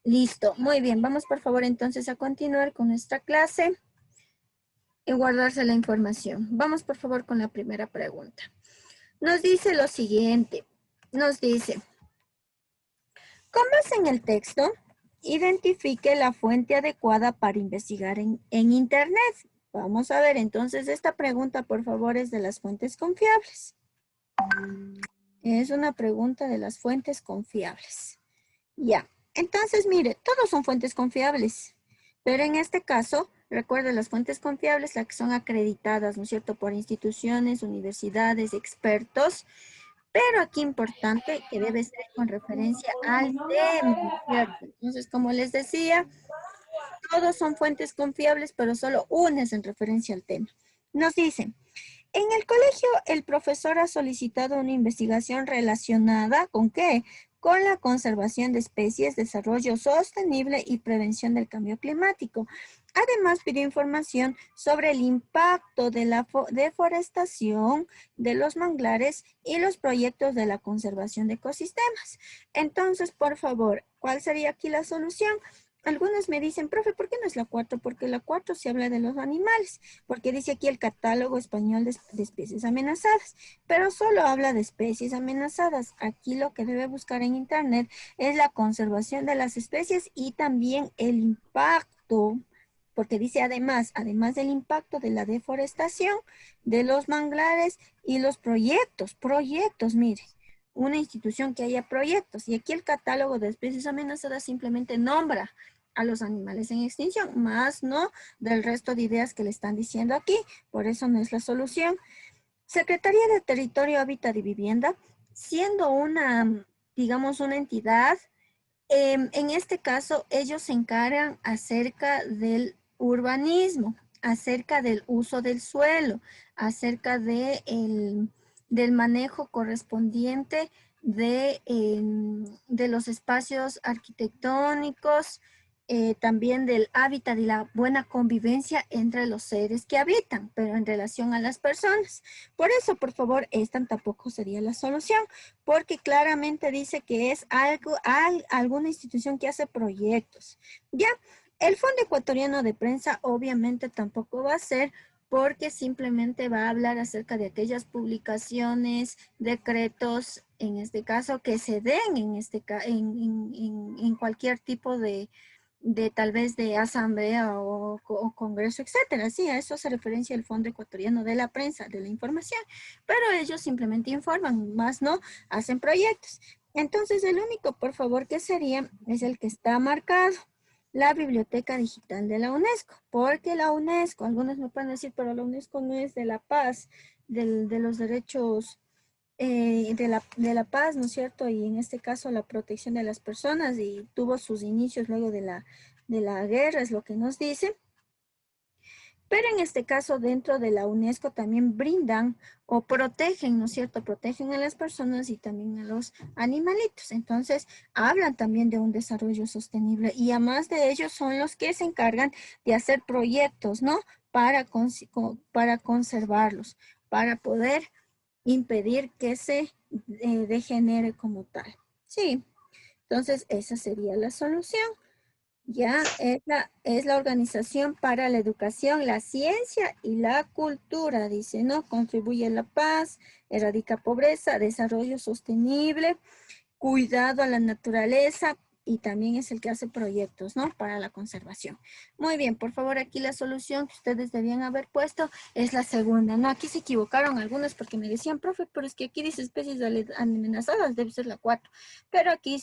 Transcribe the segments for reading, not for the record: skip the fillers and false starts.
Listo, muy bien. Vamos por favor entonces a continuar con nuestra clase y guardarse la información. Vamos por favor con la primera pregunta. Nos dice lo siguiente. Nos dice, con base en el texto, identifique la fuente adecuada para investigar en Internet. Vamos a ver entonces esta pregunta por favor es de las fuentes confiables. Es una pregunta de las fuentes confiables. Ya, entonces mire, todos son fuentes confiables, pero en este caso, recuerde las fuentes confiables, las que son acreditadas, ¿no es cierto?, por instituciones, universidades, expertos, pero aquí importante que debe ser con referencia al tema, ¿no es cierto? Entonces, como les decía, todos son fuentes confiables, pero solo una es en referencia al tema. Nos dicen, en el colegio, el profesor ha solicitado una investigación relacionada ¿con qué? Con la conservación de especies, desarrollo sostenible y prevención del cambio climático. Además, pidió información sobre el impacto de la deforestación de los manglares y los proyectos de la conservación de ecosistemas. Entonces, por favor, ¿cuál sería aquí la solución? Algunos me dicen, profe, ¿por qué no es la 4? Porque la 4 se habla de los animales, porque dice aquí el catálogo español de especies amenazadas, pero solo habla de especies amenazadas. Aquí lo que debe buscar en internet es la conservación de las especies y también el impacto, porque dice además del impacto de la deforestación, de los manglares y los proyectos, mire. Una institución que haya proyectos. Y aquí el catálogo de especies amenazadas simplemente nombra a los animales en extinción, más no del resto de ideas que le están diciendo aquí. Por eso no es la solución. Secretaría de Territorio, Hábitat y Vivienda, siendo una, digamos, una entidad, en este caso ellos se encargan acerca del urbanismo, acerca del uso del suelo, acerca del manejo correspondiente de los espacios arquitectónicos, también del hábitat y la buena convivencia entre los seres que habitan, pero en relación a las personas. Por eso, por favor, esta tampoco sería la solución, porque claramente dice que es alguna institución que hace proyectos. Ya, el Fondo Ecuatoriano de Prensa obviamente tampoco va a ser, porque simplemente va a hablar acerca de aquellas publicaciones, decretos, en este caso, que se den en cualquier tipo de tal vez de asamblea o congreso, etcétera. Sí, a eso se referencia el Fondo Ecuatoriano de la Prensa, de la Información, pero ellos simplemente informan, más no hacen proyectos. Entonces, el único, por favor, que sería es el que está marcado, la Biblioteca Digital de la UNESCO, porque la UNESCO, algunos me pueden decir, pero la UNESCO no es de la paz, de los derechos de la paz, ¿no es cierto? Y en este caso la protección de las personas, y tuvo sus inicios luego de la guerra, es lo que nos dice. Pero en este caso dentro de la UNESCO también brindan o protegen, ¿no es cierto? Protegen a las personas y también a los animalitos. Entonces hablan también de un desarrollo sostenible y además de ellos son los que se encargan de hacer proyectos, ¿no? Para conservarlos, para poder impedir que se degenere como tal. Sí, entonces esa sería la solución. Ya es la Organización para la Educación, la Ciencia y la Cultura, dice, ¿no? Contribuye a la paz, erradica pobreza, desarrollo sostenible, cuidado a la naturaleza y también es el que hace proyectos, ¿no? Para la conservación. Muy bien, por favor, aquí la solución que ustedes debían haber puesto es la segunda, ¿no? Aquí se equivocaron algunos porque me decían, profe, pero es que aquí dice especies amenazadas, debe ser la 4, pero aquí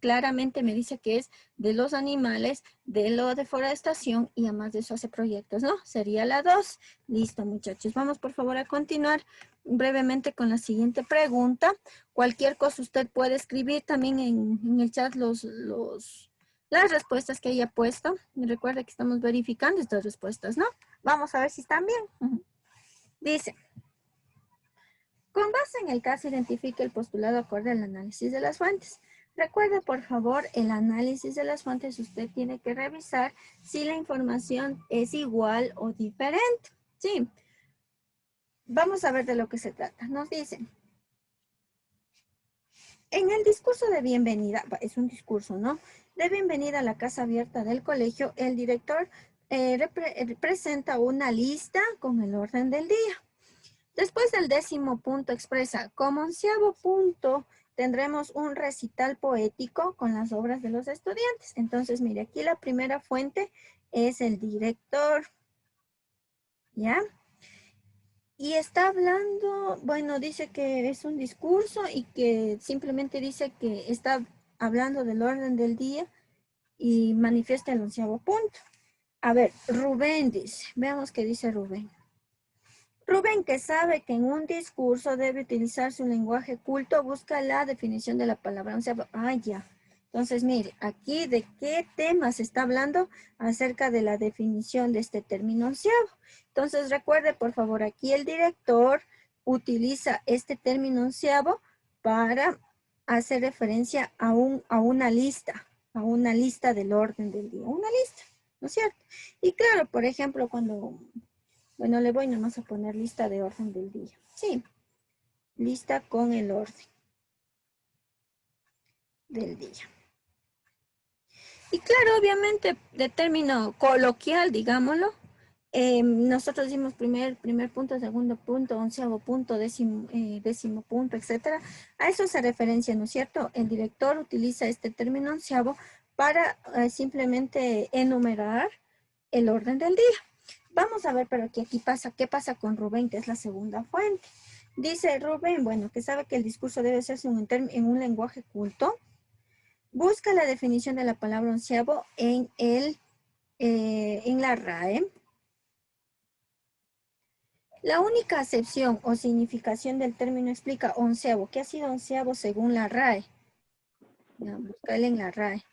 claramente me dice que es de los animales, de la deforestación y además de eso hace proyectos, ¿no? Sería la 2. Listo, muchachos. Vamos por favor a continuar brevemente con la siguiente pregunta. Cualquier cosa usted puede escribir también en el chat las respuestas que haya puesto. Recuerda que estamos verificando estas respuestas, ¿no? Vamos a ver si están bien. Dice, con base en el caso, identifique el postulado acorde al análisis de las fuentes. Recuerde, por favor, el análisis de las fuentes, usted tiene que revisar si la información es igual o diferente. Sí. Vamos a ver de lo que se trata. Nos dicen, En el discurso de bienvenida, es un discurso, ¿no? De bienvenida a la casa abierta del colegio, el director presenta una lista con el orden del día. Después del 10º punto expresa, como 11º punto, tendremos un recital poético con las obras de los estudiantes. Entonces, mire, aquí la primera fuente es el director, ¿ya? Y está hablando, bueno, dice que es un discurso y que simplemente dice que está hablando del orden del día y manifiesta el 11º punto. A ver, Rubén dice, veamos qué dice Rubén. Rubén, que sabe que en un discurso debe utilizarse un lenguaje culto, busca la definición de la palabra onceavo. Ah, ya. Entonces, mire, aquí de qué tema se está hablando acerca de la definición de este término onceavo. Entonces, recuerde, por favor, aquí el director utiliza este término onceavo para hacer referencia a una lista del orden del día, una lista, ¿no es cierto? Y claro, por ejemplo, bueno, le voy nomás a poner lista de orden del día. Sí, lista con el orden del día. Y claro, obviamente, de término coloquial, digámoslo, nosotros decimos primer punto, segundo punto, 11º punto, décimo punto, etcétera. A eso se referencia, ¿no es cierto? El director utiliza este término 11º para simplemente enumerar el orden del día. Vamos a ver, pero aquí pasa, ¿qué pasa con Rubén, que es la segunda fuente? Dice Rubén, bueno, que sabe que el discurso debe hacerse en un lenguaje culto. Busca la definición de la palabra onceavo en la RAE. La única acepción o significación del término explica onceavo. ¿Qué ha sido onceavo según la RAE? Buscarle en la RAE.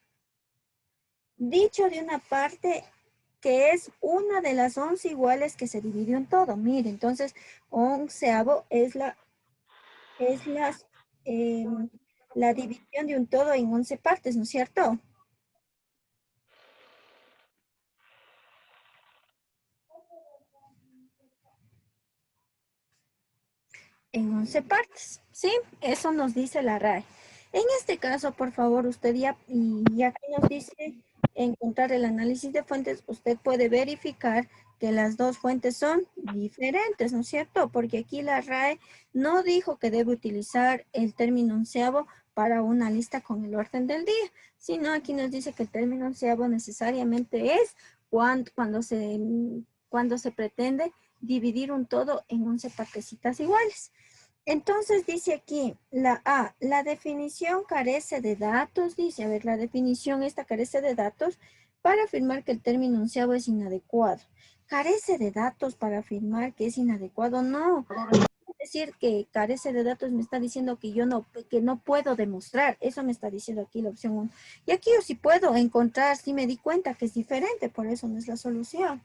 Dicho de una parte que es una de las 11 iguales que se dividió en todo. Mire, entonces, onceavo es eh, la división de un todo en 11 partes, ¿no es cierto? En 11 partes, ¿sí? Eso nos dice la RAE. En este caso, por favor, usted ya que nos dice encontrar el análisis de fuentes, usted puede verificar que las dos fuentes son diferentes, ¿no es cierto? Porque aquí la RAE no dijo que debe utilizar el término onceavo para una lista con el orden del día, sino aquí nos dice que el término onceavo necesariamente es cuando se pretende dividir un todo en 11 partecitas iguales. Entonces dice aquí, la definición carece de datos, dice, a ver, la definición esta carece de datos para afirmar que el término onceavo es inadecuado. ¿Carece de datos para afirmar que es inadecuado? No. Decir que carece de datos me está diciendo que que no puedo demostrar. Eso me está diciendo aquí la opción 1. Y aquí yo sí puedo encontrar, sí me di cuenta que es diferente, por eso no es la solución.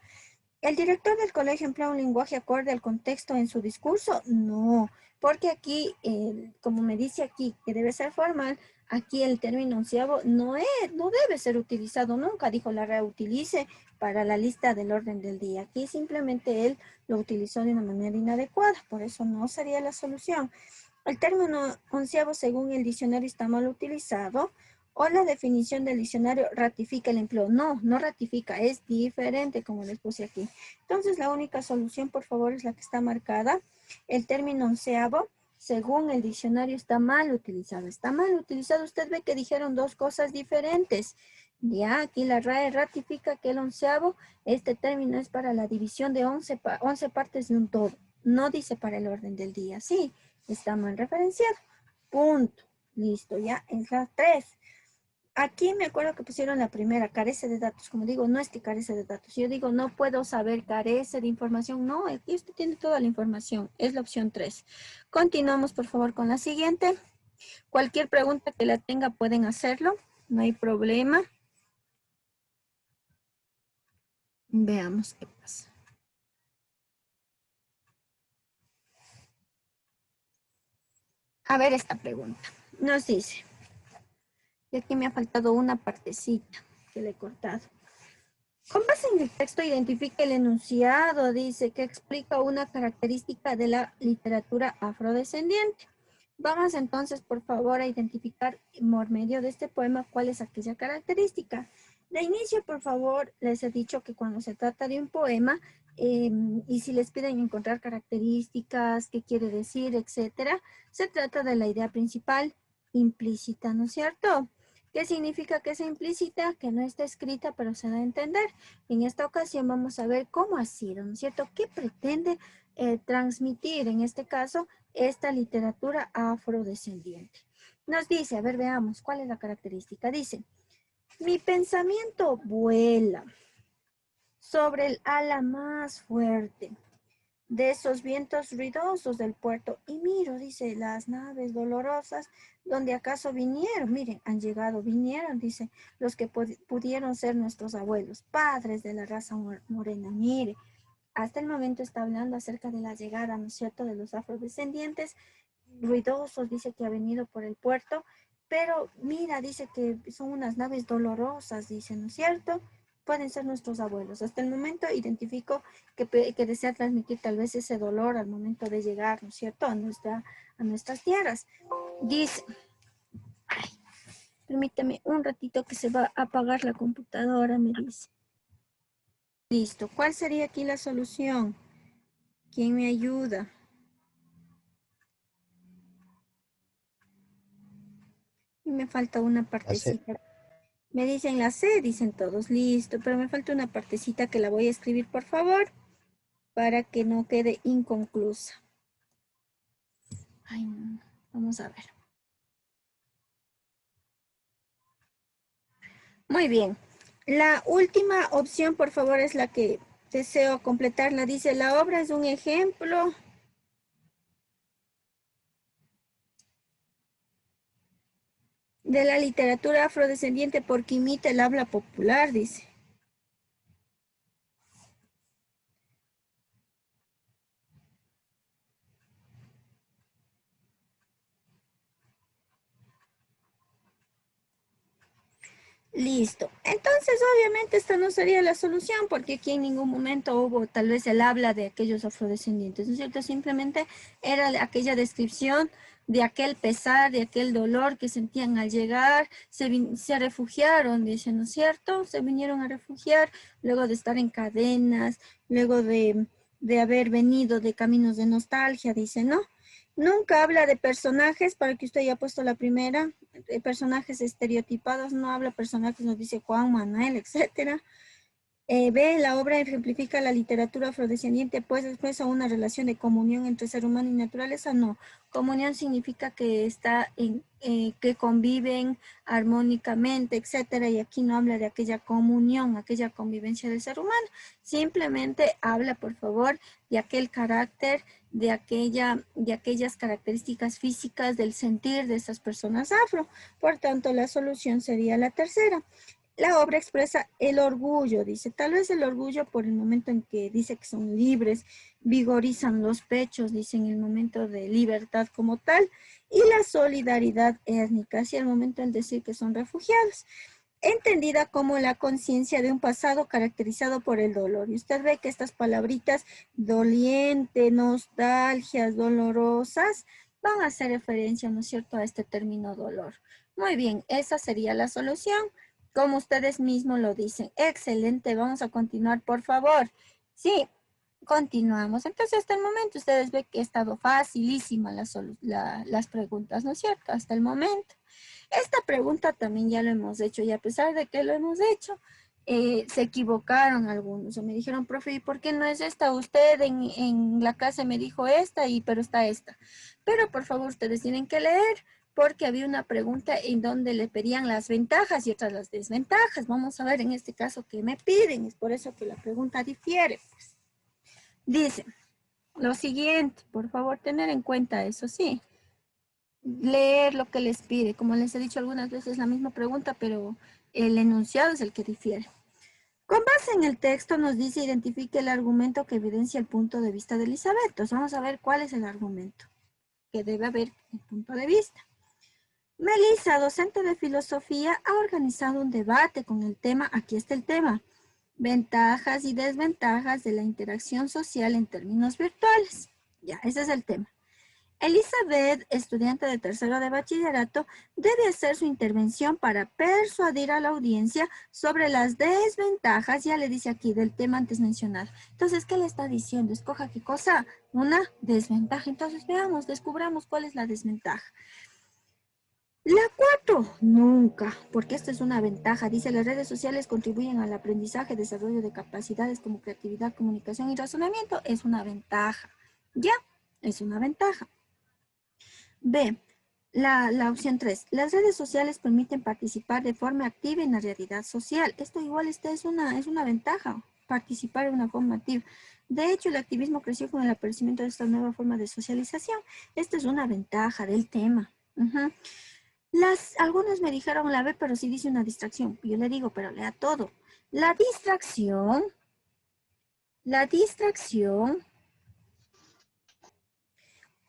¿El director del colegio emplea un lenguaje acorde al contexto en su discurso? No, porque aquí, como me dice aquí, que debe ser formal, aquí el término onceavo no debe ser utilizado nunca, dijo la reutilice para la lista del orden del día. Aquí simplemente él lo utilizó de una manera inadecuada, por eso no sería la solución. El término onceavo, según el diccionario, está mal utilizado. O la definición del diccionario ratifica el empleo. No, no ratifica, es diferente como les puse aquí. Entonces la única solución, por favor, es la que está marcada. El término onceavo, según el diccionario, está mal utilizado. Está mal utilizado. Usted ve que dijeron dos cosas diferentes. Ya, aquí la RAE ratifica que el onceavo, este término es para la división de 11 partes de un todo. No dice para el orden del día. Sí, está mal referenciado. Punto. Listo, ya es la 3. Aquí me acuerdo que pusieron la primera, carece de datos. Como digo, no es que carece de datos. Yo digo, no puedo saber, carece de información. No, aquí usted tiene toda la información. Es la opción 3. Continuamos, por favor, con la siguiente. Cualquier pregunta que la tenga pueden hacerlo. No hay problema. Veamos qué pasa. A ver esta pregunta. Nos dice, y aquí me ha faltado una partecita que le he cortado. Con base en el texto, identifica el enunciado, dice que explica una característica de la literatura afrodescendiente. Vamos entonces, por favor, a identificar por medio de este poema cuál es aquella característica. De inicio, por favor, les he dicho que cuando se trata de un poema, y si les piden encontrar características, qué quiere decir, etcétera, se trata de la idea principal implícita, ¿no es cierto? ¿Qué significa que es implícita? Que no está escrita, pero se da a entender. En esta ocasión vamos a ver cómo ha sido, ¿no es cierto? ¿Qué pretende transmitir, en este caso, esta literatura afrodescendiente? Nos dice, a ver, veamos, ¿cuál es la característica? Dice, mi pensamiento vuela sobre el ala más fuerte de esos vientos ruidosos del puerto y miro, dice, las naves dolorosas donde acaso vinieron, miren, han llegado, vinieron, dice, los que pudieron ser nuestros abuelos, padres de la raza morena, mire, hasta el momento está hablando acerca de la llegada, ¿no es cierto?, de los afrodescendientes, ruidosos, dice que ha venido por el puerto, pero mira, dice que son unas naves dolorosas, dice, ¿no es cierto? Pueden ser nuestros abuelos. Hasta el momento identifico que desea transmitir tal vez ese dolor al momento de llegar, ¿no es cierto?, a nuestras tierras. Dice, ay, permíteme un ratito que se va a apagar la computadora, me dice. Listo, ¿cuál sería aquí la solución? ¿Quién me ayuda? Y me falta una partecita. Me dicen la C, dicen todos, listo, pero me falta una partecita que la voy a escribir, por favor, para que no quede inconclusa. Ay, no. Vamos a ver. Muy bien. La última opción, por favor, es la que deseo completarla. Dice, la obra es un ejemplo de la literatura afrodescendiente porque imita el habla popular, dice. Listo. Entonces, obviamente, esta no sería la solución porque aquí en ningún momento hubo tal vez el habla de aquellos afrodescendientes, ¿no es cierto? Simplemente era aquella descripción de aquel pesar, de aquel dolor que sentían al llegar, se refugiaron, dice, ¿no es cierto? Se vinieron a refugiar luego de estar en cadenas, luego de haber venido de caminos de nostalgia, dice, ¿no? Nunca habla de personajes, para que usted haya puesto la primera, personajes estereotipados, no habla personajes, nos dice Juan, Manuel, etcétera. B, la obra ejemplifica la literatura afrodescendiente, pues expresa una relación de comunión entre ser humano y naturaleza. No, comunión significa que que conviven armónicamente, etcétera, y aquí no habla de aquella comunión, aquella convivencia del ser humano, simplemente habla, por favor, de aquel carácter, de aquellas características físicas del sentir de esas personas afro. Por tanto, la solución sería la tercera. La obra expresa el orgullo, dice, tal vez el orgullo por el momento en que dice que son libres, vigorizan los pechos, dice, en el momento de libertad como tal, y la solidaridad étnica, hacia el momento en decir que son refugiados, entendida como la conciencia de un pasado caracterizado por el dolor. Y usted ve que estas palabritas doliente, nostalgias, dolorosas, van a hacer referencia, ¿no es cierto?, a este término dolor. Muy bien, esa sería la solución, como ustedes mismos lo dicen. Excelente, vamos a continuar, por favor. Sí, continuamos. Entonces, hasta el momento ustedes ven que ha estado facilísima las preguntas, ¿no es cierto? Hasta el momento. Esta pregunta también ya lo hemos hecho y a pesar de que lo hemos hecho, se equivocaron algunos o me dijeron, profe, ¿y por qué no es esta? Usted en la clase me dijo esta, pero está esta. Pero por favor, ustedes tienen que leer porque había una pregunta en donde le pedían las ventajas y otras las desventajas. Vamos a ver en este caso qué me piden. Es por eso que la pregunta difiere. Pues. Dice lo siguiente, por favor, tener en cuenta eso, sí. Leer lo que les pide. Como les he dicho algunas veces, la misma pregunta, pero el enunciado es el que difiere. Con base en el texto nos dice identifique el argumento que evidencia el punto de vista de Elizabeth. Entonces vamos a ver cuál es el argumento que debe haber el punto de vista. Melissa, docente de filosofía, ha organizado un debate con el tema, aquí está el tema, ventajas y desventajas de la interacción social en términos virtuales. Ya, ese es el tema. Elizabeth, estudiante de tercero de bachillerato, debe hacer su intervención para persuadir a la audiencia sobre las desventajas, ya le dice aquí, del tema antes mencionado. Entonces, ¿qué le está diciendo? Escoja qué cosa, una desventaja. Entonces, veamos, descubramos cuál es la desventaja. La 4, nunca, porque esta es una ventaja. Dice, las redes sociales contribuyen al aprendizaje, desarrollo de capacidades como creatividad, comunicación y razonamiento. Es una ventaja. Ya, es una ventaja. B, la opción 3. Las redes sociales permiten participar de forma activa en la realidad social. Esto igual es una ventaja, participar de una forma activa. De hecho, el activismo creció con el aparecimiento de esta nueva forma de socialización. Esta es una ventaja del tema. Algunos me dijeron la B, pero sí dice una distracción. Yo le digo, pero lea todo. La distracción.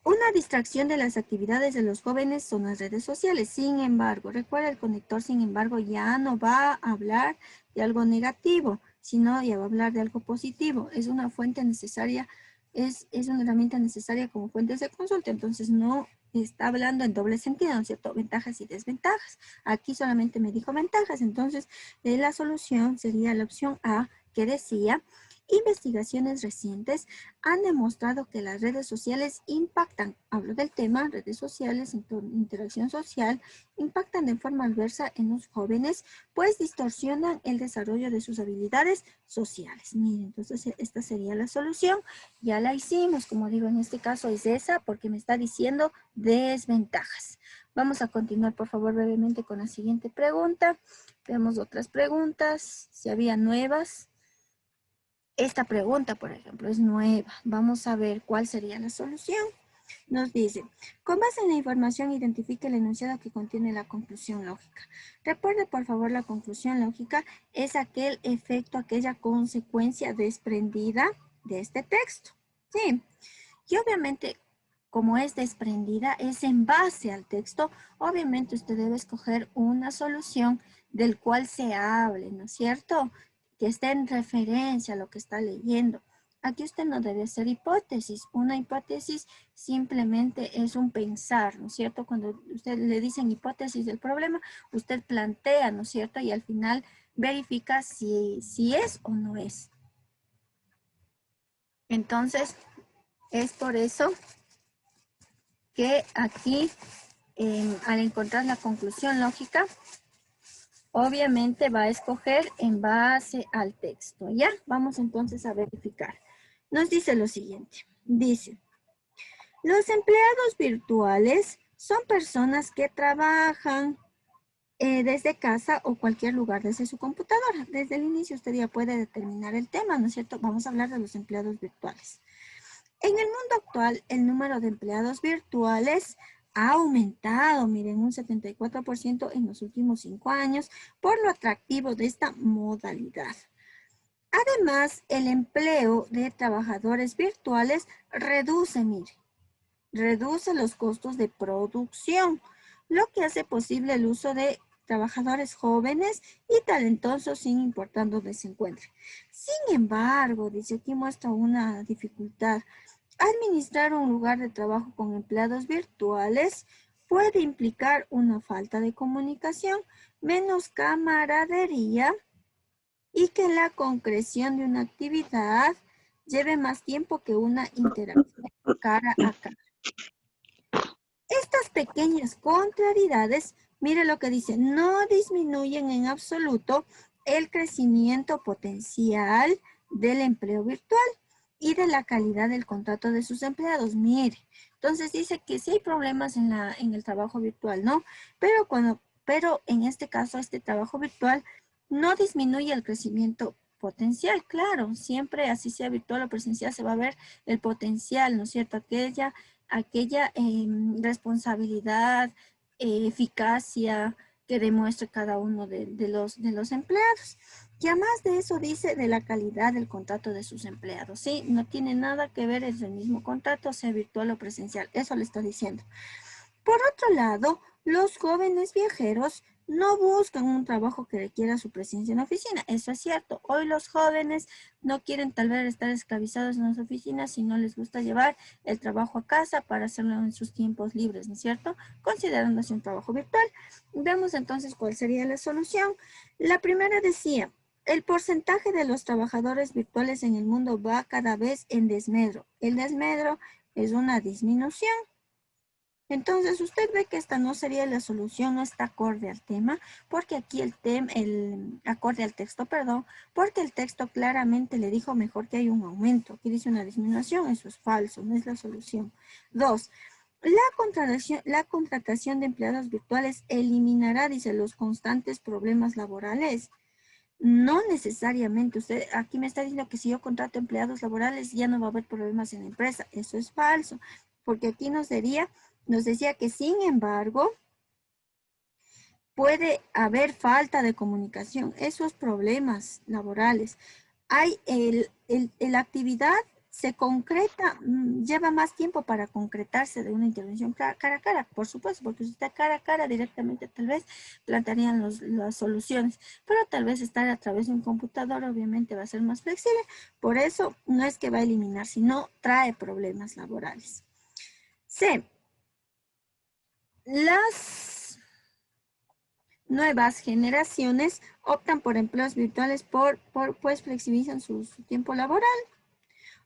Una distracción de las actividades de los jóvenes son las redes sociales. Sin embargo, recuerda, el conector, sin embargo, ya no va a hablar de algo negativo, sino ya va a hablar de algo positivo. Es una fuente necesaria, es una herramienta necesaria como fuentes de consulta. Entonces, no está hablando en doble sentido, ¿no es cierto? Ventajas y desventajas. Aquí solamente me dijo ventajas. Entonces, la solución sería la opción A, que decía: investigaciones recientes han demostrado que las redes sociales impactan, hablo del tema, redes sociales, interacción social, impactan de forma adversa en los jóvenes, pues distorsionan el desarrollo de sus habilidades sociales. Miren, entonces esta sería la solución. Ya la hicimos, como digo, en este caso es esa, porque me está diciendo desventajas. Vamos a continuar, por favor, brevemente con la siguiente pregunta. Veamos otras preguntas, si había nuevas. Esta pregunta, por ejemplo, es nueva. Vamos a ver cuál sería la solución. Nos dice, con base en la información, identifique el enunciado que contiene la conclusión lógica. Recuerde, por favor, la conclusión lógica es aquel efecto, aquella consecuencia desprendida de este texto. Sí, y obviamente, como es desprendida, es en base al texto, obviamente usted debe escoger una solución del cual se hable, ¿no es cierto?, que esté en referencia a lo que está leyendo. Aquí usted no debe hacer hipótesis. Una hipótesis simplemente es un pensar, ¿no es cierto? Cuando usted le dicen hipótesis del problema, usted plantea, ¿no es cierto? Y al final verifica si es o no es. Entonces, es por eso que aquí, al encontrar la conclusión lógica, obviamente va a escoger en base al texto, ¿ya? Vamos entonces a verificar. Nos dice lo siguiente. Dice, los empleados virtuales son personas que trabajan desde casa o cualquier lugar desde su computadora. Desde el inicio usted ya puede determinar el tema, ¿no es cierto? Vamos a hablar de los empleados virtuales. En el mundo actual, el número de empleados virtuales ha aumentado, miren, un 74% en los últimos 5 años por lo atractivo de esta modalidad. Además, el empleo de trabajadores virtuales reduce los costos de producción, lo que hace posible el uso de trabajadores jóvenes y talentosos sin importar dónde se encuentren. Sin embargo, dice aquí muestra una dificultad. Administrar un lugar de trabajo con empleados virtuales puede implicar una falta de comunicación, menos camaradería y que la concreción de una actividad lleve más tiempo que una interacción cara a cara. Estas pequeñas contrariedades, mire lo que dice, no disminuyen en absoluto el crecimiento potencial del empleo virtual y de la calidad del contrato de sus empleados. Mire, entonces dice que sí hay problemas en el trabajo virtual, ¿no? Pero en este caso, este trabajo virtual no disminuye el crecimiento potencial. Claro, siempre, así sea virtual o presencial, se va a ver el potencial, ¿no es cierto? Aquella responsabilidad, eficacia que demuestre cada uno de los empleados. Y además de eso dice de la calidad del contrato de sus empleados, ¿sí? No tiene nada que ver, es el mismo contrato, sea virtual o presencial, eso le está diciendo. Por otro lado, los jóvenes viajeros no buscan un trabajo que requiera su presencia en la oficina. Eso es cierto. Hoy los jóvenes no quieren tal vez estar esclavizados en las oficinas, sino les gusta llevar el trabajo a casa para hacerlo en sus tiempos libres, ¿no es cierto? Considerándose un trabajo virtual. Veamos entonces cuál sería la solución. La primera decía, el porcentaje de los trabajadores virtuales en el mundo va cada vez en desmedro. El desmedro es una disminución. Entonces, usted ve que esta no sería la solución, no está acorde al tema, porque aquí acorde al texto, perdón, porque el texto claramente le dijo mejor que hay un aumento. Aquí dice una disminución, eso es falso, no es la solución. 2. La contratación de empleados virtuales eliminará, dice, los constantes problemas laborales. No necesariamente. Usted aquí me está diciendo que si yo contrato empleados laborales ya no va a haber problemas en la empresa. Eso es falso, porque aquí nos decía que sin embargo puede haber falta de comunicación, esos problemas laborales. Hay la actividad se concreta, lleva más tiempo para concretarse de una intervención cara a cara, por supuesto, porque si está cara a cara directamente tal vez plantearían las soluciones, pero tal vez estar a través de un computador obviamente va a ser más flexible, por eso no es que va a eliminar, sino trae problemas laborales. C. Las nuevas generaciones optan por empleos virtuales pues flexibilizan su tiempo laboral.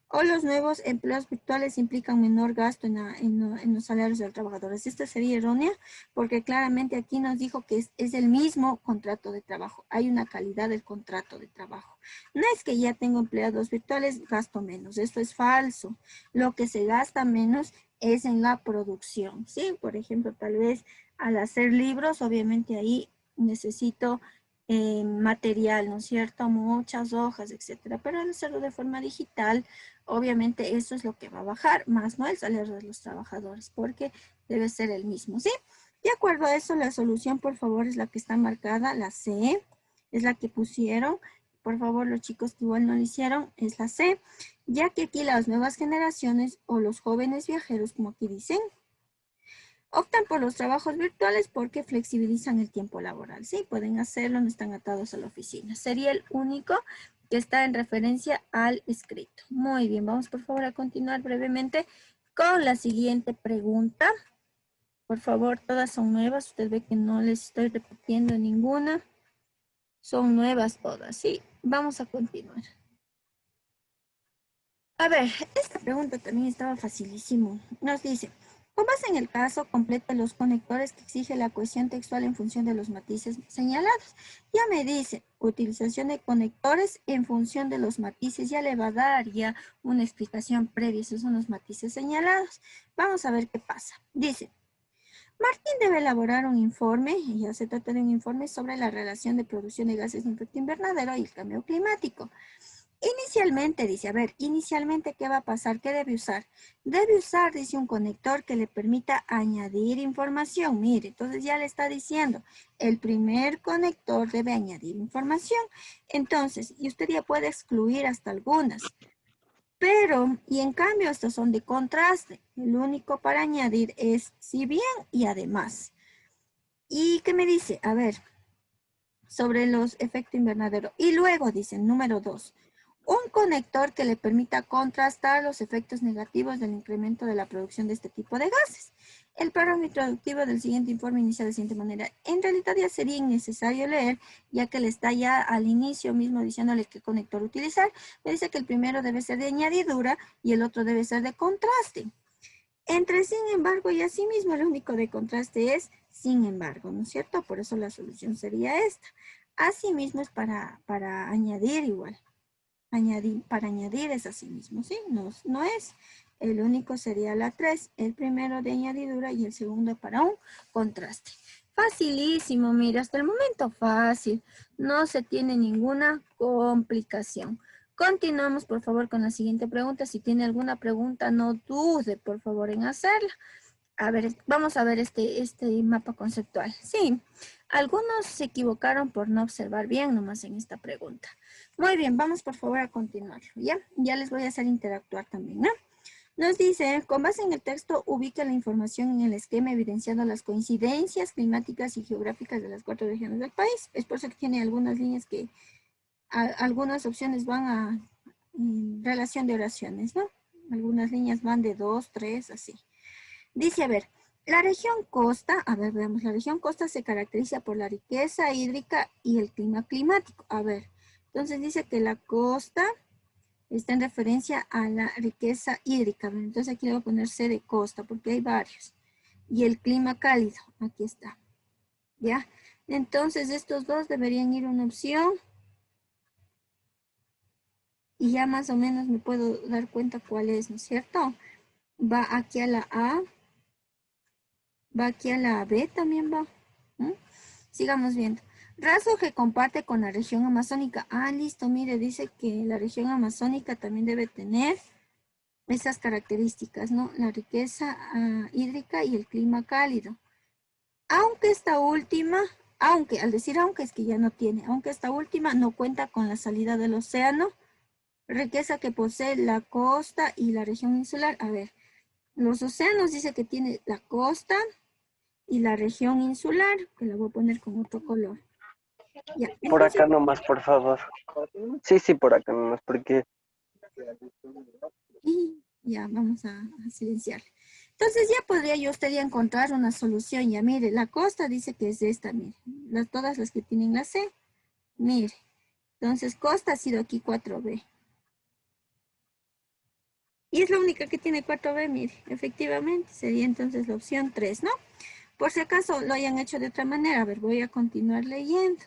O los nuevos empleos virtuales implican menor gasto en los salarios de los trabajadores. Esta sería errónea porque claramente aquí nos dijo que es el mismo contrato de trabajo. Hay una calidad del contrato de trabajo. No es que ya tengo empleados virtuales, gasto menos. Esto es falso. Lo que se gasta menos es en la producción, ¿sí? Por ejemplo, tal vez al hacer libros, obviamente ahí necesito material, ¿no es cierto? Muchas hojas, etcétera. Pero al hacerlo de forma digital, obviamente eso es lo que va a bajar, más no el salario de los trabajadores, porque debe ser el mismo, ¿sí? De acuerdo a eso, la solución, por favor, es la que está marcada, la C, es la que pusieron. Por favor, los chicos que igual no lo hicieron, es la C, ya que aquí las nuevas generaciones o los jóvenes viajeros, como aquí dicen, optan por los trabajos virtuales porque flexibilizan el tiempo laboral. Sí, pueden hacerlo, no están atados a la oficina. Sería el único que está en referencia al escrito. Muy bien, vamos por favor a continuar brevemente con la siguiente pregunta. Por favor, todas son nuevas. Usted ve que no les estoy repitiendo ninguna. Son nuevas todas, ¿sí? Vamos a continuar. A ver, esta pregunta también estaba facilísimo. Nos dice, con base en el caso, completa los conectores que exige la cohesión textual en función de los matices señalados. Ya me dice, utilización de conectores en función de los matices. Ya le va a dar ya una explicación previa. Esos son los matices señalados. Vamos a ver qué pasa. Dice, Martín debe elaborar un informe, y ya se trata de un informe sobre la relación de producción de gases de efecto invernadero y el cambio climático. Inicialmente, dice, a ver, inicialmente, ¿qué va a pasar? ¿Qué debe usar? Debe usar, dice, un conector que le permita añadir información. Mire, entonces ya le está diciendo, el primer conector debe añadir información. Entonces, y usted ya puede excluir hasta algunas. Pero, y en cambio, estos son de contraste. El único para añadir es si bien y además. ¿Y qué me dice? A ver, sobre los efectos invernadero. Y luego dice, número 2, un conector que le permita contrastar los efectos negativos del incremento de la producción de este tipo de gases. El párrafo introductivo del siguiente informe inicia de la siguiente manera. En realidad ya sería innecesario leer, ya que le está ya al inicio mismo diciéndole qué conector utilizar. Me dice que el primero debe ser de añadidura y el otro debe ser de contraste. Entre sin embargo y asimismo el único de contraste es sin embargo, ¿no es cierto? Por eso la solución sería esta. Asimismo es para añadir igual. Para añadir es asimismo, ¿sí? No es. El único sería la 3, el primero de añadidura y el segundo para un contraste. Facilísimo, mira, hasta el momento fácil. No se tiene ninguna complicación. Continuamos, por favor, con la siguiente pregunta. Si tiene alguna pregunta, no dude, por favor, en hacerla. A ver, vamos a ver este mapa conceptual. Sí, algunos se equivocaron por no observar bien nomás en esta pregunta. Muy bien, vamos por favor a continuarlo, ¿ya? Ya les voy a hacer interactuar también, ¿no? Nos dice, con base en el texto, ubica la información en el esquema evidenciando las coincidencias climáticas y geográficas de las 4 regiones del país. Es por eso que tiene algunas líneas que, algunas opciones van a relación de oraciones, ¿no? Algunas líneas van de 2, 3, así. Dice, a ver, la región costa, a ver, veamos, la región costa se caracteriza por la riqueza hídrica y el clima climático. A ver, entonces dice que la costa está en referencia a la riqueza hídrica. Entonces aquí le voy a poner C de costa porque hay varios. Y el clima cálido, aquí está. ¿Ya? Entonces estos dos deberían ir a una opción. Y ya más o menos me puedo dar cuenta cuál es, ¿no es cierto? Va aquí a la A. Va aquí a la B también va. ¿Mm? Sigamos viendo. Rasgo que comparte con la región amazónica. Ah, listo, mire, dice que la región amazónica también debe tener esas características, ¿no? La riqueza hídrica y el clima cálido. Aunque esta última, aunque, al decir aunque es que ya no tiene, aunque esta última no cuenta con la salida del océano, riqueza que posee la costa y la región insular. A ver, los océanos dice que tiene la costa y la región insular, que la voy a poner con otro color. Ya, Por entonces, acá nomás, por favor. Sí, sí, por acá nomás, porque y ya vamos a silenciar. Entonces ya podría yo usted ya encontrar una solución. Ya mire, la costa dice que es esta, mire. Todas las que tienen la C, mire. Entonces costa ha sido aquí 4B. Y es la única que tiene 4B, mire. Efectivamente, sería entonces la opción 3, ¿no? Por si acaso lo hayan hecho de otra manera. A ver, voy a continuar leyendo.